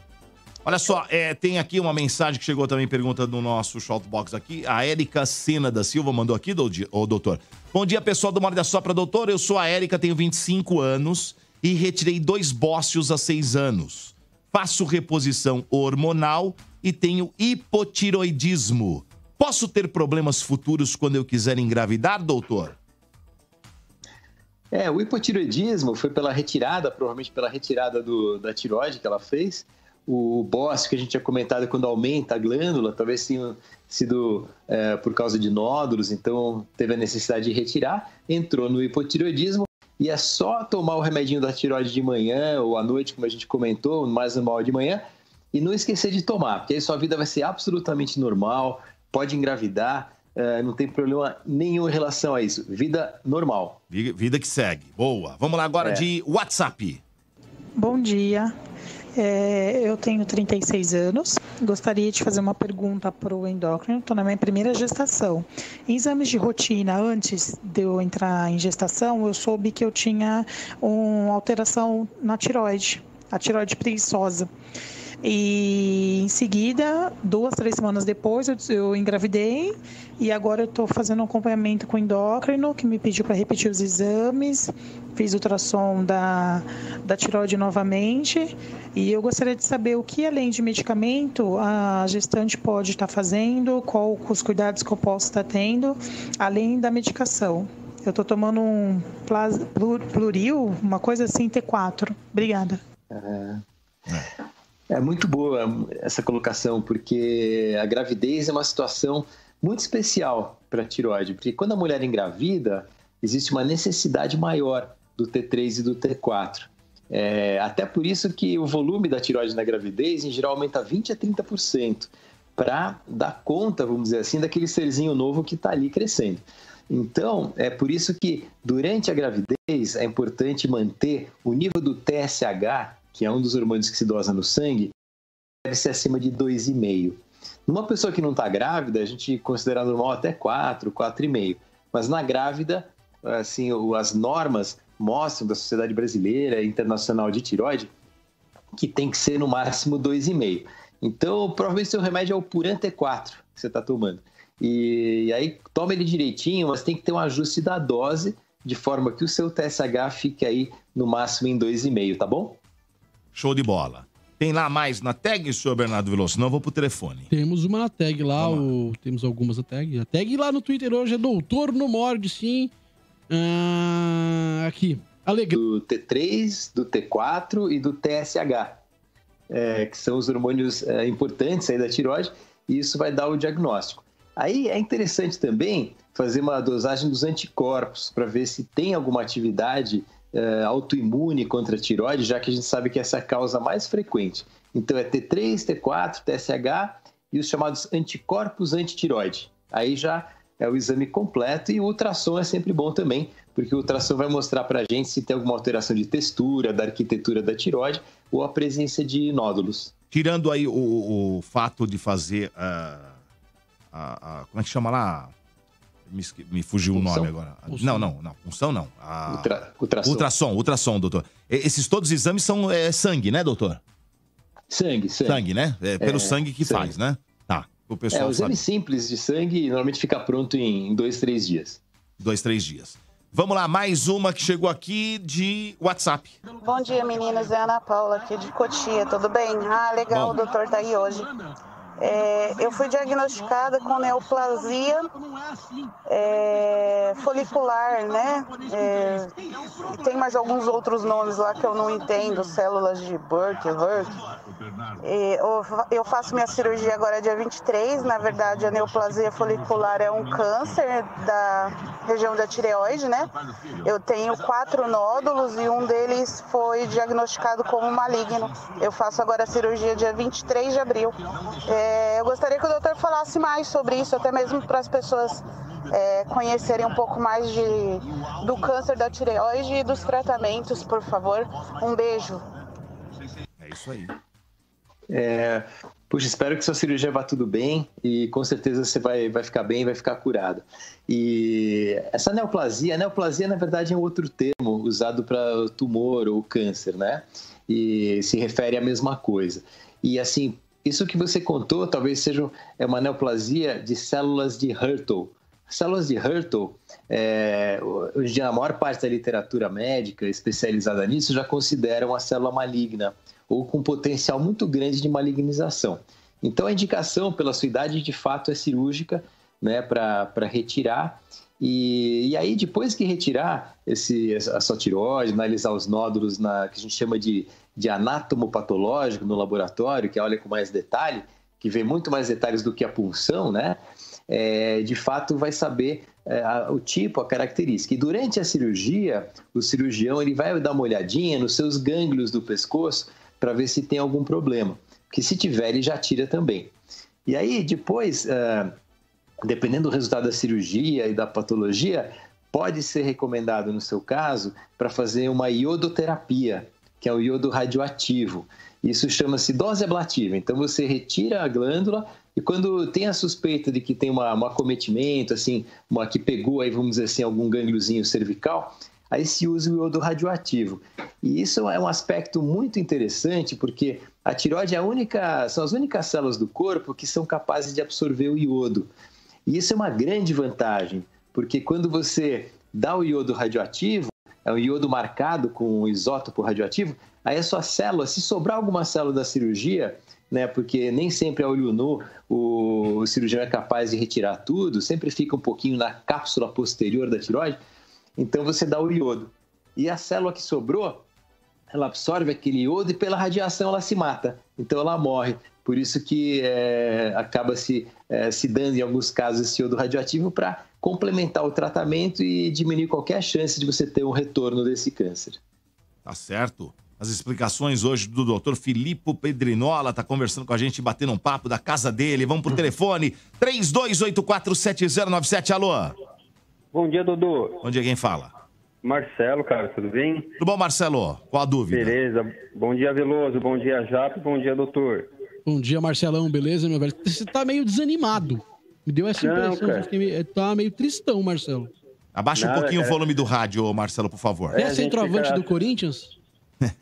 Olha só, tem aqui uma mensagem que chegou também, pergunta do nosso shoutbox aqui. A Érica Sena da Silva mandou aqui, doutor. Bom dia, pessoal do Morde a Sopra, doutor. Eu sou a Érica, tenho 25 anos e retirei 2 bócios há 6 anos. Faço reposição hormonal e tenho hipotiroidismo. Posso ter problemas futuros quando eu quiser engravidar, doutor? O hipotiroidismo foi provavelmente pela retirada da tireoide que ela fez. O bócio que a gente tinha comentado, quando aumenta a glândula, talvez tenha sido por causa de nódulos, então teve a necessidade de retirar, entrou no hipotiroidismo e é só tomar o remedinho da tireoide de manhã ou à noite, como a gente comentou, mais normal de manhã, e não esquecer de tomar, porque aí sua vida vai ser absolutamente normal, pode engravidar, não tem problema nenhum em relação a isso. Vida normal. Vida que segue. Boa. Vamos lá agora de WhatsApp. Bom dia. Eu tenho 36 anos. Gostaria de fazer uma pergunta para o endócrino. Estou na minha primeira gestação. Em exames de rotina, antes de eu entrar em gestação, eu soube que eu tinha uma alteração na tireoide, a tireoide preguiçosa. E em seguida, 2, 3 semanas depois, eu engravidei e agora eu estou fazendo um acompanhamento com o endócrino, que me pediu para repetir os exames, fiz ultrassom da tireoide novamente e eu gostaria de saber o que, além de medicamento, a gestante pode estar fazendo, qual os cuidados que eu posso estar tendo, além da medicação. Eu estou tomando um Pluril, uma coisa assim, T4. Obrigada. É muito boa essa colocação, porque a gravidez é uma situação muito especial para a tireoide, porque quando a mulher engravida, existe uma necessidade maior do T3 e do T4. Até por isso que o volume da tireoide na gravidez, em geral, aumenta 20% a 30%, para dar conta, vamos dizer assim, daquele serzinho novo que está ali crescendo. Então, é por isso que durante a gravidez é importante manter o nível do TSH, que é um dos hormônios que se dosa no sangue, deve ser acima de 2,5. Numa pessoa que não está grávida, a gente considera normal até 4, 4,5. Mas na grávida, assim, as normas mostram da Sociedade Brasileira e Internacional de Tireoide que tem que ser no máximo 2,5. Então, provavelmente seu remédio é o Puran T4 que você está tomando. E aí, toma ele direitinho, mas tem que ter um ajuste da dose, de forma que o seu TSH fique aí no máximo em 2,5, tá bom? Show de bola. Tem lá mais na tag, senhor Bernardo Veloso? Senão eu vou pro telefone. Temos uma na tag lá, temos algumas na tag. A tag lá no Twitter hoje é Doutor no Morde, sim. Aqui. Do T3, do T4 e do TSH, que são os hormônios importantes aí da tireoide, e isso vai dar o diagnóstico. Aí é interessante também fazer uma dosagem dos anticorpos para ver se tem alguma atividade autoimune contra a tireoide, já que a gente sabe que essa é a causa mais frequente. Então é T3, T4, TSH e os chamados anticorpos antitireoide. Aí já é o exame completo, e o ultrassom é sempre bom também, porque o ultrassom vai mostrar para a gente se tem alguma alteração de textura, da arquitetura da tireoide ou a presença de nódulos. Tirando aí o fato de fazer como é que chama lá? Me fugiu o nome agora. Não. Punção não. Ultrassom, doutor. Esses todos os exames são sangue, né, doutor? Sangue. Sangue, né? Pelo sangue que faz, né? Tá. O pessoal o exame simples de sangue normalmente fica pronto em 2, 3 dias. 2, 3 dias. Vamos lá, mais uma que chegou aqui de WhatsApp. Bom dia, meninas. É a Ana Paula aqui de Cotia, tudo bem? Legal, o doutor tá aí hoje. Eu fui diagnosticada com neoplasia folicular, né? Tem mais alguns outros nomes lá que eu não entendo, células de Burke. Eu faço minha cirurgia agora dia 23. Na verdade, a neoplasia folicular é um câncer da região da tireoide, né? Eu tenho 4 nódulos e um deles foi diagnosticado como maligno. Eu faço agora a cirurgia dia 23 de abril. Eu gostaria que o doutor falasse mais sobre isso, até mesmo para as pessoas conhecerem um pouco mais do câncer da tireoide e dos tratamentos, por favor. Um beijo. É isso aí. Puxa, espero que sua cirurgia vá tudo bem e com certeza você vai ficar bem, vai ficar curado. E essa neoplasia, na verdade é um outro termo usado para tumor ou câncer, né? E se refere à mesma coisa. E assim, isso que você contou talvez seja uma neoplasia de células de Hürtel. Células de Hürtel, hoje em dia a maior parte da literatura médica especializada nisso já considera uma célula maligna ou com potencial muito grande de malignização. Então a indicação pela sua idade de fato é cirúrgica, né, para retirar. E aí depois que retirar a sua tireoide, analisar os nódulos que a gente chama de anatomopatológico no laboratório, que olha com mais detalhe, que vê muito mais detalhes do que a punção, né? De fato vai saber o tipo, a característica. E durante a cirurgia, o cirurgião ele vai dar uma olhadinha nos seus gânglios do pescoço para ver se tem algum problema. Porque se tiver, ele já tira também. E aí, depois, dependendo do resultado da cirurgia e da patologia, pode ser recomendado, no seu caso, para fazer uma iodoterapia, que é o iodo radioativo. Isso chama-se dose ablativa. Então, você retira a glândula e quando tem a suspeita de que tem um acometimento, assim, que pegou, aí, vamos dizer assim, algum gângliozinho cervical, aí se usa o iodo radioativo. E isso é um aspecto muito interessante, porque a tireoide são as únicas células do corpo que são capazes de absorver o iodo. E isso é uma grande vantagem, porque quando você dá o iodo radioativo, é um iodo marcado com um isótopo radioativo, aí a sua célula, se sobrar alguma célula da cirurgia, né, porque nem sempre a olho nu o cirurgião é capaz de retirar tudo, sempre fica um pouquinho na cápsula posterior da tireoide, então você dá o iodo. E a célula que sobrou, ela absorve aquele iodo e pela radiação ela se mata. Então ela morre. Por isso que acaba se dando em alguns casos esse iodo radioativo para complementar o tratamento e diminuir qualquer chance de você ter um retorno desse câncer. Tá certo. As explicações hoje do doutor Filippo Pedrinola, tá conversando com a gente, batendo um papo da casa dele. Vamos pro telefone, 32847097, alô? Bom dia, Dodô. Bom dia, quem fala? Marcelo, cara, tudo bem? Tudo bom, Marcelo? Qual a dúvida? Beleza. Bom dia, Veloso. Bom dia, Japa. Bom dia, doutor. Bom dia, Marcelão. Beleza, meu velho? Você tá meio desanimado. Me deu essa impressão. Tá meio tristão, Marcelo. Abaixa um pouquinho o volume do rádio, Marcelo, por favor. É centroavante do Corinthians?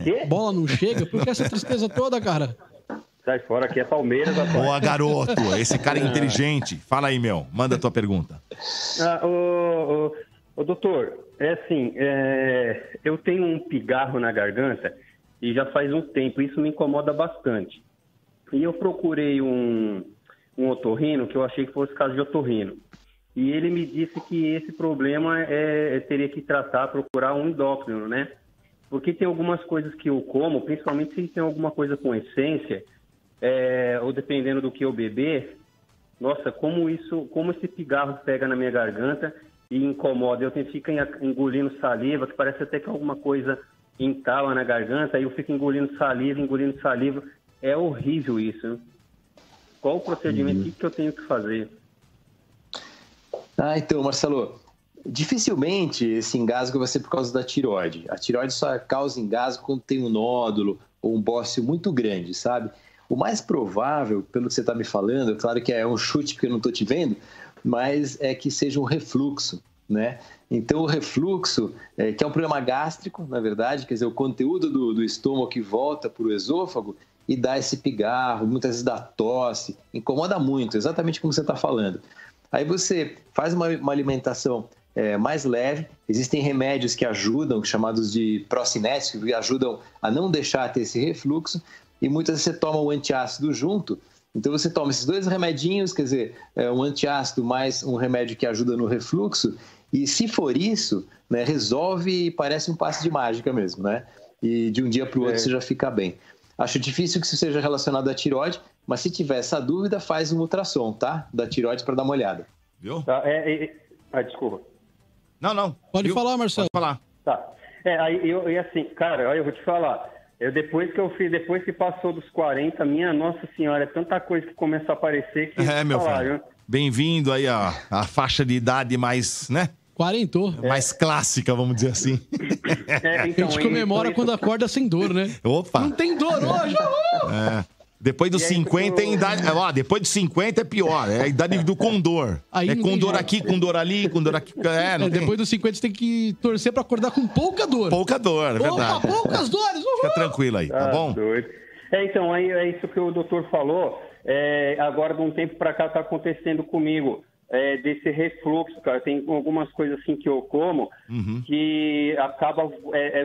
Quê? Bola não chega? Por que essa tristeza toda, cara? Sai fora, aqui é Palmeiras. Boa, garoto. Esse cara é inteligente. Fala aí, meu. Manda a tua pergunta. Doutor, é assim, eu tenho um pigarro na garganta e já faz um tempo. Isso me incomoda bastante. E eu procurei um otorrino, que eu achei que fosse caso de otorrino. E ele me disse que esse problema teria que procurar um endócrino, né? Porque tem algumas coisas que eu como, principalmente se tem alguma coisa com essência, ou dependendo do que eu beber, nossa, como esse pigarro pega na minha garganta e incomoda. Eu tenho que ficar engolindo saliva, que parece até que alguma coisa entala na garganta, aí eu fico engolindo saliva. É horrível isso, né? Qual o procedimento que eu tenho que fazer? Então, Marcelo, dificilmente esse engasgo vai ser por causa da tireoide. A tireoide só causa engasgo quando tem um nódulo ou um bócio muito grande, sabe? O mais provável, pelo que você está me falando, claro que é um chute porque eu não estou te vendo, mas é que seja um refluxo, né? Então, o refluxo, que é um problema gástrico, na verdade, quer dizer, o conteúdo do estômago que volta para o esôfago e dá esse pigarro, muitas vezes dá tosse, incomoda muito, exatamente como você está falando. Aí você faz uma alimentação mais leve, existem remédios que ajudam, chamados de procinéticos, que ajudam a não deixar ter esse refluxo, e muitas vezes você toma um antiácido junto. Então você toma esses dois remedinhos, quer dizer, um antiácido mais um remédio que ajuda no refluxo, e se for isso, né, resolve e parece um passe de mágica mesmo, né? E de um dia para o outro você já fica bem. Acho difícil que isso seja relacionado à tireoide, mas se tiver essa dúvida, faz um ultrassom, tá? Da tireoide para dar uma olhada. Viu? Tá, desculpa. Não. Pode falar, Marcelo. Pode falar. Tá. Assim, cara, olha, eu vou te falar. Depois que passou dos 40, minha Nossa Senhora, é tanta coisa que começa a aparecer que... meu filho. Bem-vindo aí à faixa de idade mais, né? Quarentou. Mais clássica, vamos dizer assim. Então, a gente comemora quando acorda sem dor, né? Opa! Não tem dor hoje! Depois dos 50 é idade... depois dos 50 é pior. É a idade do condor. Aí com dor aqui, com dor ali, com dor aqui... depois dos 50 você tem que torcer pra acordar com pouca dor. Pouca dor, é verdade. Poucas dores! Fica tranquilo aí, tá bom? Doido. Então, aí é isso que o doutor falou. Agora, de um tempo pra cá, tá acontecendo comigo. Desse refluxo, cara. Tem algumas coisas assim que eu como que acaba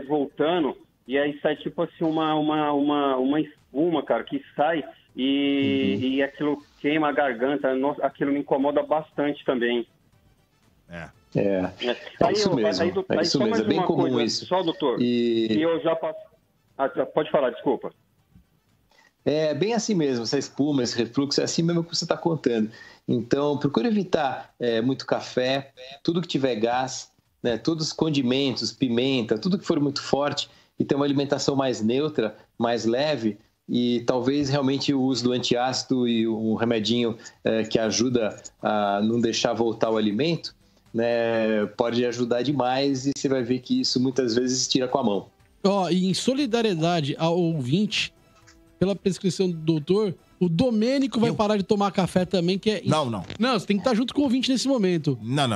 voltando e aí sai tipo assim uma espuma, cara, que sai e aquilo queima a garganta. Nossa, aquilo me incomoda bastante também. Isso mesmo. É bem comum isso. Só, doutor. E eu já passo... pode falar, desculpa. É bem assim mesmo, essa espuma, esse refluxo, é assim mesmo que você está contando. Então, procure evitar muito café, tudo que tiver gás, né, todos os condimentos, pimenta, tudo que for muito forte, e ter uma alimentação mais neutra, mais leve, e talvez realmente o uso do antiácido e um remedinho que ajuda a não deixar voltar o alimento, né, pode ajudar demais, e você vai ver que isso muitas vezes tira com a mão. E em solidariedade ao ouvinte, pela prescrição do doutor, o Domênico vai parar de tomar café também, que é... Não, você tem que estar junto com o ouvinte nesse momento. Não.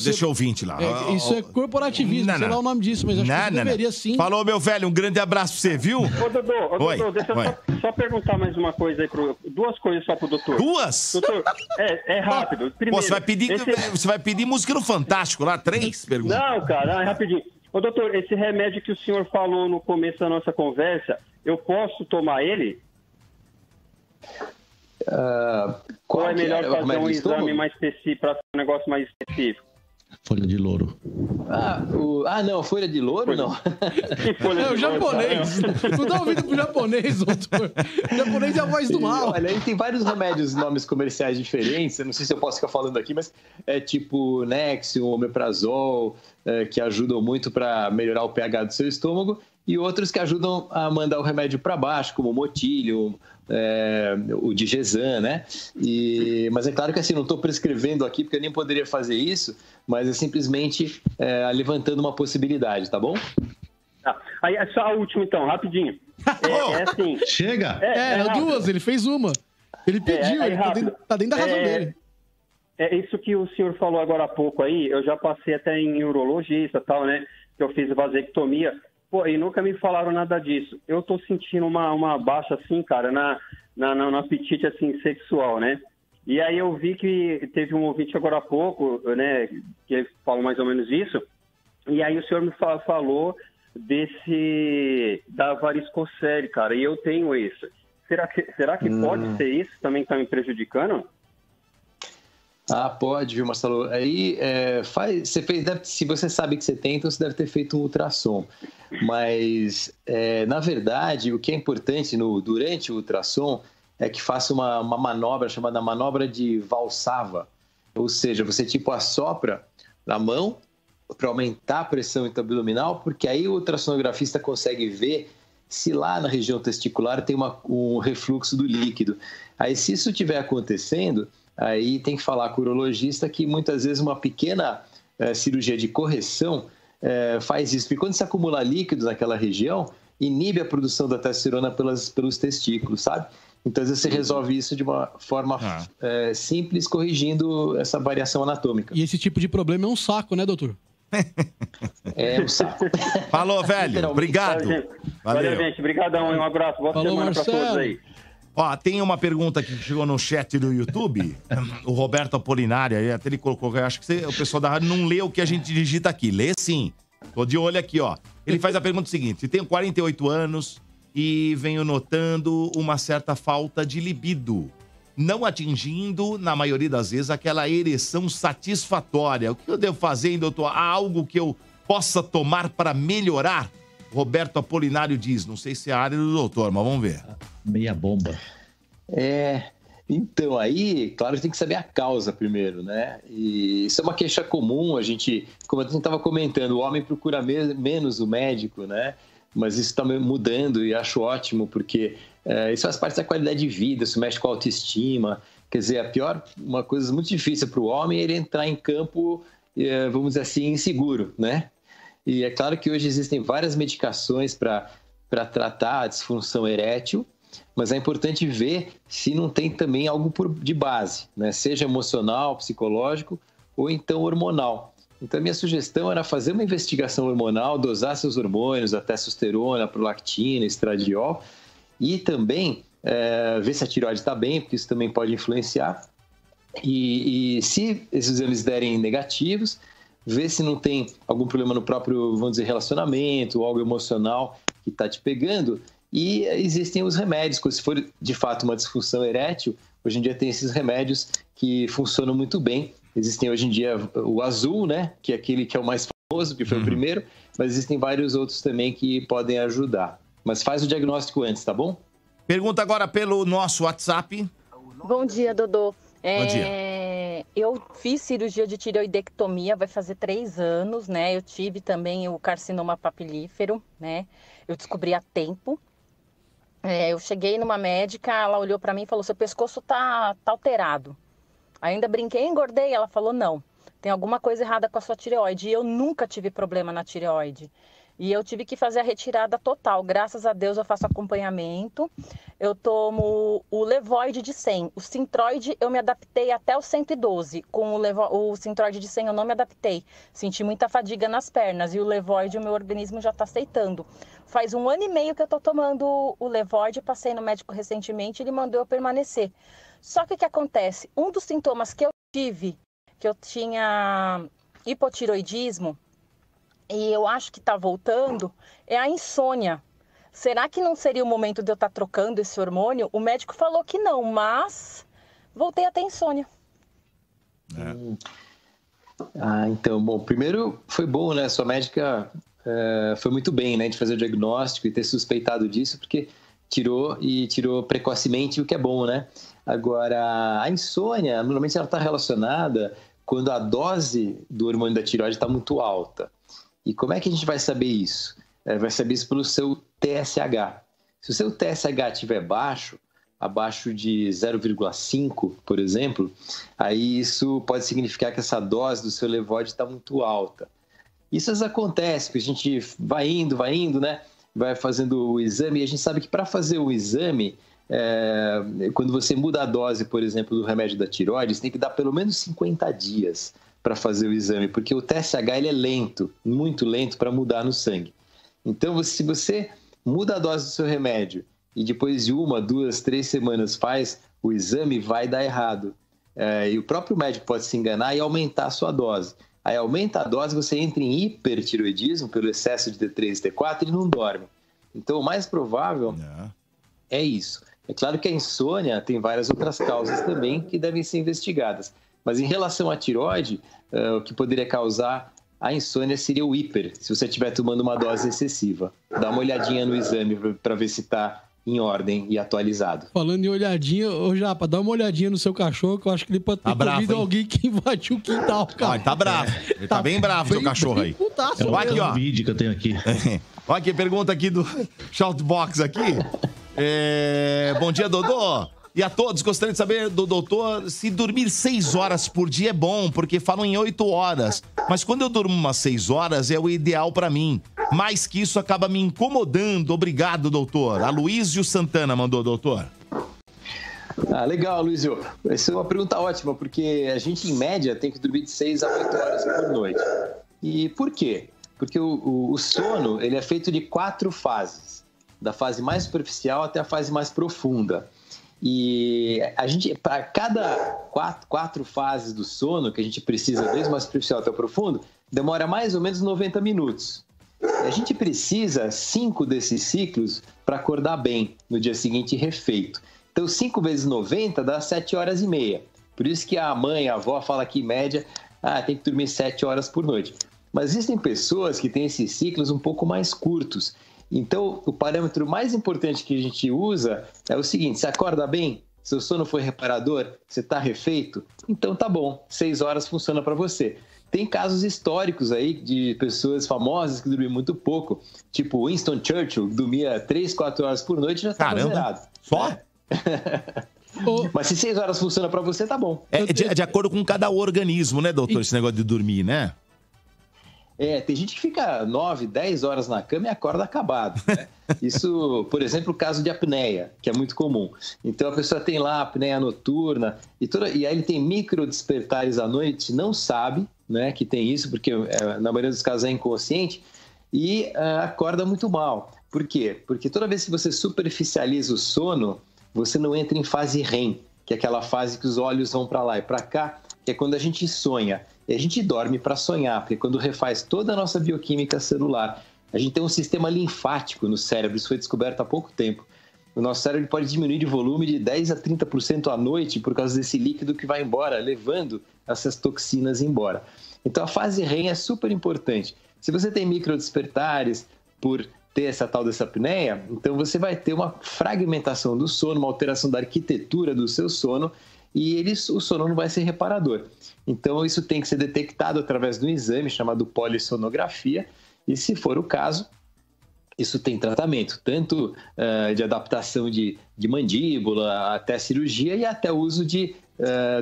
Deixa o ouvinte lá. Isso é corporativismo, sei lá o nome disso, mas acho que deveria sim. Falou, meu velho, um grande abraço pra você, viu? Ô, Dodô, deixa eu só perguntar mais uma coisa aí, duas coisas só pro doutor. Duas? Doutor, é rápido. Primeiro, você vai pedir música no Fantástico lá, 3 perguntas. Não, cara, rapidinho. Ô, doutor, esse remédio que o senhor falou no começo da nossa conversa, eu posso tomar ele? Ou é melhor fazer um exame mais específico, para um negócio mais específico? Folha de louro. Não, folha de louro não. O japonês. Não dá ouvido pro japonês, doutor. O japonês é a voz do mal. Olha, aí tem vários remédios, nomes comerciais diferentes. Eu não sei se eu posso ficar falando aqui, mas é tipo Nexium, Omeprazol, que ajudam muito para melhorar o pH do seu estômago. e outros que ajudam a mandar o remédio para baixo, como o Motílio, o Digesan, né? Mas é claro que assim, não estou prescrevendo aqui, porque eu nem poderia fazer isso, mas é simplesmente levantando uma possibilidade, tá bom? Aí, só a última então, rapidinho. Assim... Chega! Duas, ele fez uma. Ele pediu, ele tá dentro da razão dele. É isso que o senhor falou agora há pouco aí, eu já passei até em urologista e tal, né? Que eu fiz vasectomia. Pô, e nunca me falaram nada disso. Eu tô sentindo uma baixa, assim, cara, no apetite, assim, sexual, né? E aí eu vi que teve um ouvinte agora há pouco, né? Que falou mais ou menos isso. E aí o senhor me falou da varicocele, cara. E eu tenho isso. Será que pode ser isso também que tá me prejudicando? Pode, viu, Marcelo? Aí, se você sabe que você tem, então você deve ter feito um ultrassom. Mas, na verdade, o que é importante durante o ultrassom é que faça uma manobra chamada manobra de Valsalva. Ou seja, você assopra na mão para aumentar a pressão intraabdominal, porque aí o ultrassonografista consegue ver se lá na região testicular tem um refluxo do líquido. Aí, se isso estiver acontecendo... Aí tem que falar com o urologista que muitas vezes uma pequena cirurgia de correção faz isso. Porque quando se acumula líquidos naquela região, inibe a produção da testosterona pelos testículos, sabe? Então, às vezes você resolve isso de uma forma simples, corrigindo essa variação anatômica. E esse tipo de problema é um saco, né, doutor? É um saco. Falou, velho. Obrigado. Valeu, gente. Obrigadão. Um abraço. Boa semana pra todos aí. Tem uma pergunta que chegou no chat do YouTube, o Roberto Apolinário, aí até ele colocou, eu acho que o pessoal da rádio não lê o que a gente digita aqui. Lê sim. Tô de olho aqui, ó. Ele faz a pergunta seguinte: tenho 48 anos e venho notando uma certa falta de libido, não atingindo, na maioria das vezes, aquela ereção satisfatória. O que eu devo fazer, hein, doutor? Há algo que eu possa tomar para melhorar? Roberto Apolinário diz, não sei se é a área do doutor, mas vamos ver. Meia bomba. Então aí, claro, tem que saber a causa primeiro, né? E isso é uma queixa comum, como a gente estava comentando, o homem procura menos o médico, né? Mas isso está mudando e acho ótimo, porque isso faz parte da qualidade de vida, isso mexe com a autoestima. Quer dizer, uma coisa muito difícil para o homem é ele entrar em campo, vamos dizer assim, inseguro, né? E é claro que hoje existem várias medicações para tratar a disfunção erétil, mas é importante ver se não tem também algo de base, né? Seja emocional, psicológico ou então hormonal. Então, a minha sugestão era fazer uma investigação hormonal, dosar seus hormônios, a testosterona, a prolactina, estradiol, e também ver se a tireoide está bem, porque isso também pode influenciar. E se esses exames derem negativos, ver se não tem algum problema no próprio, vamos dizer, relacionamento, ou algo emocional que está te pegando. E existem os remédios, se for de fato uma disfunção erétil, hoje em dia tem esses remédios que funcionam muito bem. Existem hoje em dia o azul, né, que é aquele que é o mais famoso, que foi o primeiro, mas existem vários outros também que podem ajudar. Mas faz o diagnóstico antes, tá bom? Pergunta agora pelo nosso WhatsApp. Bom dia, Dodô. Bom dia. Eu fiz cirurgia de tireoidectomia, vai fazer 3 anos, né? Eu tive também o carcinoma papilífero, né? Eu descobri a tempo. Eu cheguei numa médica, ela olhou pra mim e falou, seu pescoço tá alterado. Ainda brinquei, engordei, ela falou, não, tem alguma coisa errada com a sua tireoide. E eu nunca tive problema na tireoide. E eu tive que fazer a retirada total. Graças a Deus eu faço acompanhamento. Eu tomo o Levoide de 100. O Synthroid eu me adaptei até o 112. Com o Synthroid de 100 eu não me adaptei. Senti muita fadiga nas pernas. E o Levoide o meu organismo já está aceitando. Faz 1 ano e meio que eu estou tomando o Levoide. Passei no médico recentemente e ele mandou eu permanecer. Só que o que acontece? Um dos sintomas que eu tive, que eu tinha hipotiroidismo, e eu acho que está voltando, é a insônia. Será que não seria o momento de eu estar trocando esse hormônio? O médico falou que não, mas voltei a ter insônia. Então, bom, primeiro foi bom, né? Sua médica foi muito bem, né? De fazer o diagnóstico e ter suspeitado disso, porque tirou precocemente, o que é bom, né? Agora, a insônia, normalmente ela está relacionada quando a dose do hormônio da tireoide está muito alta. E como é que a gente vai saber isso? vai saber isso pelo seu TSH. Se o seu TSH estiver baixo, abaixo de 0,5, por exemplo, aí isso pode significar que essa dose do seu Levode está muito alta. Isso acontece, porque a gente vai indo, né? Vai fazendo o exame, e a gente sabe que para fazer o exame, quando você muda a dose, por exemplo, do remédio da tireoide, você tem que dar pelo menos 50 dias para fazer o exame, porque o TSH ele é lento, muito lento para mudar no sangue. Então, se você muda a dose do seu remédio e depois de 1, 2, 3 semanas faz o exame, vai dar errado. E o próprio médico pode se enganar e aumentar a sua dose. Aí aumenta a dose, você entra em hipertireoidismo pelo excesso de T3 e T4 e não dorme. Então, o mais provável é isso. É claro que a insônia tem várias outras causas também que devem ser investigadas. Mas em relação à tireoide, o que poderia causar a insônia seria o hiper, se você estiver tomando uma dose excessiva. Dá uma olhadinha no exame para ver se está em ordem e atualizado. Falando em olhadinha, ô Japa, dá uma olhadinha no seu cachorro, que eu acho que ele pode ter comido alguém que invadiu o quintal, cara. Ele tá bravo. Ele tá bem bravo, seu cachorro aí. Olha aqui, ó. vídeo que eu tenho aqui. Olha aqui, pergunta aqui do Shoutbox aqui. Bom dia, Dodô. E a todos, gostaria de saber do doutor se dormir 6 horas por dia é bom, porque falam em 8 horas. Mas quando eu durmo umas 6 horas é o ideal pra mim. Mais que isso acaba me incomodando. Obrigado, doutor. A Luísio Santana mandou, doutor. Legal, Luísio. Essa é uma pergunta ótima, porque a gente, em média, tem que dormir de 6 a 8 horas por noite. E por quê? Porque o sono ele é feito de 4 fases. Da fase mais superficial até a fase mais profunda. E a gente, para cada 4 fases do sono, que a gente precisa, desde o mais superficial até o profundo, demora mais ou menos 90 minutos. A gente precisa 5 desses ciclos para acordar bem no dia seguinte refeito. Então, 5 vezes 90 dá 7 horas e meia. Por isso que a mãe, a avó fala que, em média, tem que dormir 7 horas por noite. Mas existem pessoas que têm esses ciclos um pouco mais curtos. Então, o parâmetro mais importante que a gente usa é o seguinte: você acorda bem? Seu sono foi reparador? Você está refeito? Então tá bom, 6 horas funciona para você. Tem casos históricos aí de pessoas famosas que dormiam muito pouco, tipo Winston Churchill, que dormia 3, 4 horas por noite e já estava zerado. Só? Mas se 6 horas funciona para você, tá bom. É de acordo com cada organismo, né, doutor, esse negócio de dormir, né? Tem gente que fica 9, 10 horas na cama e acorda acabado, né? Isso, por exemplo, o caso de apneia, que é muito comum. Então, a pessoa tem lá a apneia noturna e aí ele tem micro despertares à noite, não sabe, né, que tem isso, porque na maioria dos casos é inconsciente, e acorda muito mal. Por quê? Porque toda vez que você superficializa o sono, você não entra em fase REM, que é aquela fase que os olhos vão para lá e para cá, que é quando a gente sonha. E a gente dorme para sonhar, porque quando refaz toda a nossa bioquímica celular, a gente tem um sistema linfático no cérebro, isso foi descoberto há pouco tempo. O nosso cérebro pode diminuir de volume de 10 a 30% à noite por causa desse líquido que vai embora, levando essas toxinas embora. Então a fase REM é super importante. Se você tem microdespertares por ter essa tal dessa apneia, então você vai ter uma fragmentação do sono, uma alteração da arquitetura do seu sono, e o sono não vai ser reparador. Então, isso tem que ser detectado através de um exame chamado polissonografia, e se for o caso, isso tem tratamento, tanto de adaptação de mandíbula, até cirurgia e até o uso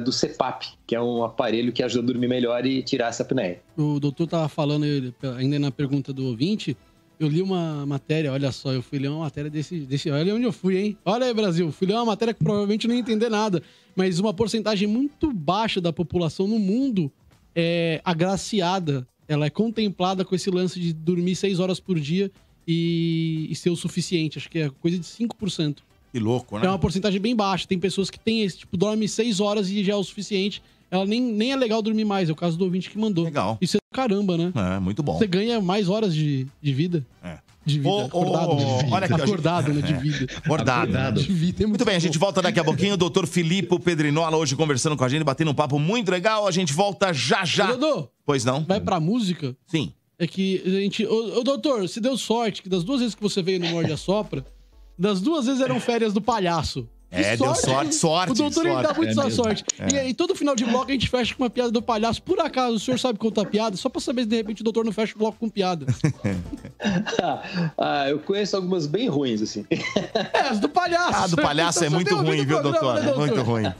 do CPAP, que é um aparelho que ajuda a dormir melhor e tirar essa apneia. O doutor estava falando, ainda na pergunta do ouvinte, eu li uma matéria, olha só, eu fui ler uma matéria desse... Olha onde eu fui, hein? Olha aí, Brasil, fui ler uma matéria que provavelmente não ia entender nada, mas uma porcentagem muito baixa da população no mundo é agraciada, ela é contemplada com esse lance de dormir 6 horas por dia e ser o suficiente, acho que é coisa de 5%. Que louco, né? É uma porcentagem bem baixa, tem pessoas que têm esse tipo, dorme 6 horas e já é o suficiente, ela nem é legal dormir mais, é o caso do ouvinte que mandou. Legal. Isso é do caramba, né? Muito bom. Você ganha mais horas de vida. De vida, acordado. Olha aqui, acordado, né? De vida. Acordado. De vida. Muito bem, a gente volta daqui a pouquinho. O doutor Filipe Pedrinola hoje conversando com a gente, batendo um papo muito legal. A gente volta já. Dodô, pois não? Vai pra música? Sim. É que a gente... Ô, doutor, se deu sorte que das 2 vezes que você veio no Morde a Sopra, das 2 vezes eram férias do palhaço. Deu sorte. O doutor ele dá muito sua sorte. E aí, todo final de bloco a gente fecha com uma piada do palhaço. Por acaso, o senhor sabe contar piada? Só pra saber se de repente o doutor não fecha o bloco com piada. Eu conheço algumas bem ruins, assim. As do palhaço. Ah, do palhaço é muito ruim, viu, doutor? É muito ruim.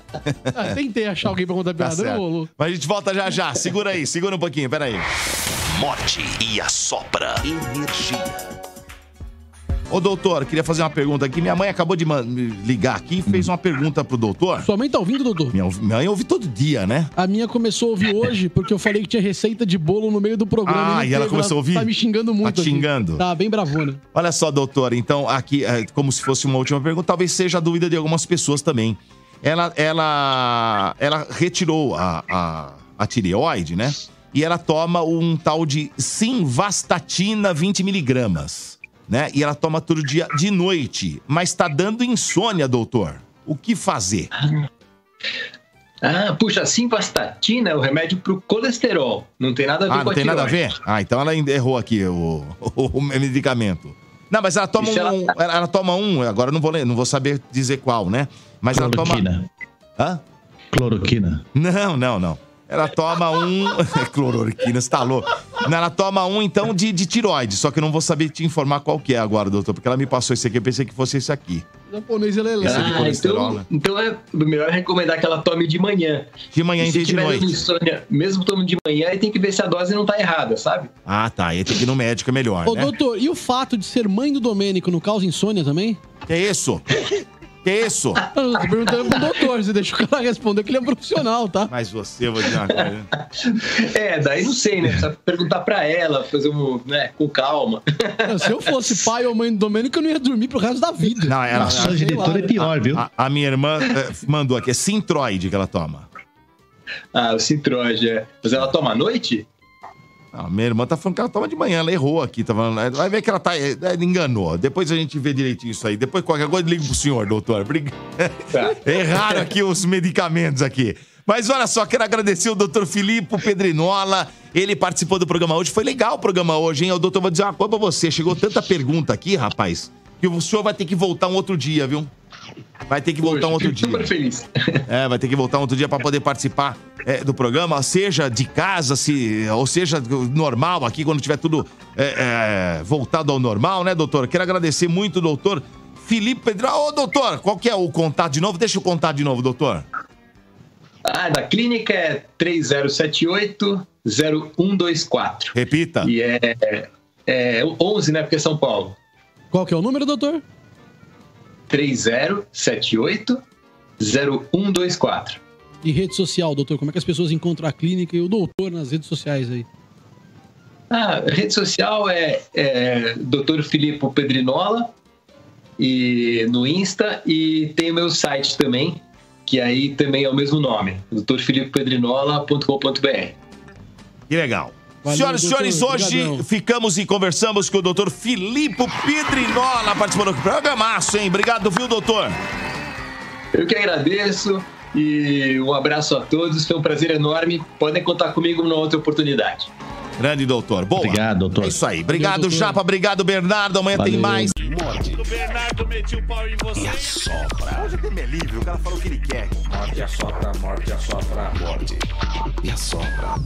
Tentei achar alguém pra contar piada, não rolou. Mas a gente volta já. Segura aí, segura um pouquinho, peraí. Morde e assopra. Energia. Ô, doutor, queria fazer uma pergunta aqui. Minha mãe acabou de me ligar aqui e fez uma pergunta pro doutor. Sua mãe tá ouvindo, doutor? Minha mãe ouve todo dia, né? A minha começou a ouvir hoje, porque eu falei que tinha receita de bolo no meio do programa. E ela começou a ouvir? Tá me xingando muito. Tá te xingando? Tá, bem bravona. Olha só, doutor, então, aqui, como se fosse uma última pergunta, talvez seja a dúvida de algumas pessoas também. Ela retirou a tireoide, né? E ela toma um tal de simvastatina 20 miligramas. Né? E ela toma todo dia de noite, mas tá dando insônia, doutor. O que fazer? Puxa, a simvastatina é o remédio pro colesterol. Não tem nada a ver com a tireoide. Não tem nada a ver? Então ela errou aqui o medicamento. Não, mas ela toma ela toma um, agora eu não vou saber dizer qual, né? Mas cloroquina. Ela toma... Cloroquina. Não. Ela toma cloroquina, você tá louco. Ela toma então, de tireoide. Só que eu não vou saber te informar qual que é agora, doutor. Porque ela me passou esse aqui, eu pensei que fosse esse aqui. O japonês, ele é lento. Então é melhor recomendar que ela tome de manhã. De manhã em vez de noite. Insônia, mesmo tomando de manhã, aí tem que ver se a dose não tá errada, sabe? Tá. Aí tem que ir no médico, é melhor, né? Doutor, e o fato de ser mãe do Domênico não causa insônia também? Que isso? Que isso? Eu tô perguntando pro doutor, você deixa o cara responder que ele é um profissional, tá? Mas você, eu vou dizer uma coisa. Daí não sei, né? Precisa perguntar pra ela, fazer com calma. Se eu fosse pai ou mãe do Domênico, eu não ia dormir pro resto da vida. Não, ela... Nossa, a diretora é pior, viu? A minha irmã mandou aqui, é Sintroid que ela toma. O Sintroid, Mas ela toma à noite? Minha irmã tá falando que ela toma de manhã, ela errou aqui, tá falando, vai ver que ela enganou. Depois a gente vê direitinho isso aí. Depois qualquer coisa, ligo pro senhor, doutor. Erraram aqui os medicamentos aqui. Mas olha só, quero agradecer o doutor Filipe Pedrinola. Ele participou do programa hoje. Foi legal o programa hoje, hein? O doutor, vou dizer uma coisa pra você. Chegou tanta pergunta aqui, rapaz, que o senhor vai ter que voltar um outro dia, viu? Vai ter que voltar um outro dia. Super feliz. Vai ter que voltar um outro dia para poder participar do programa, seja de casa, ou seja normal aqui, quando tiver tudo voltado ao normal, né, doutor? Quero agradecer muito, doutor Filipe Pedrinola. Ô, doutor, qual que é o contato de novo? Deixa eu contar de novo, doutor. Da clínica é 3078-0124. Repita. E é 11, né, porque é São Paulo. Qual que é o número, doutor? 3078-0124. E rede social, doutor? Como é que as pessoas encontram a clínica e o doutor nas redes sociais aí? A rede social é Dr. Filipe Pedrinola e no Insta, e tem o meu site também, que aí também é o mesmo nome, drfilipepedrinola.com.br. Que legal. Valeu, Senhoras e senhores, doutor, hoje obrigadão. ficamos e conversamos com o doutor Filipe Pedrinola, participando do programaço, hein? Obrigado, viu, doutor? Eu que agradeço e um abraço a todos, foi um prazer enorme. Podem contar comigo numa outra oportunidade. Grande doutor. Boa. Obrigado, doutor. É isso aí. Obrigado, Valeu, doutor. Japa. Obrigado, Bernardo. Amanhã tem mais. O Bernardo metiu o pau em você. E assopra. Hoje tem livre, o cara falou o que ele quer. Morde e assopra, morde e assopra. Morde e assopra.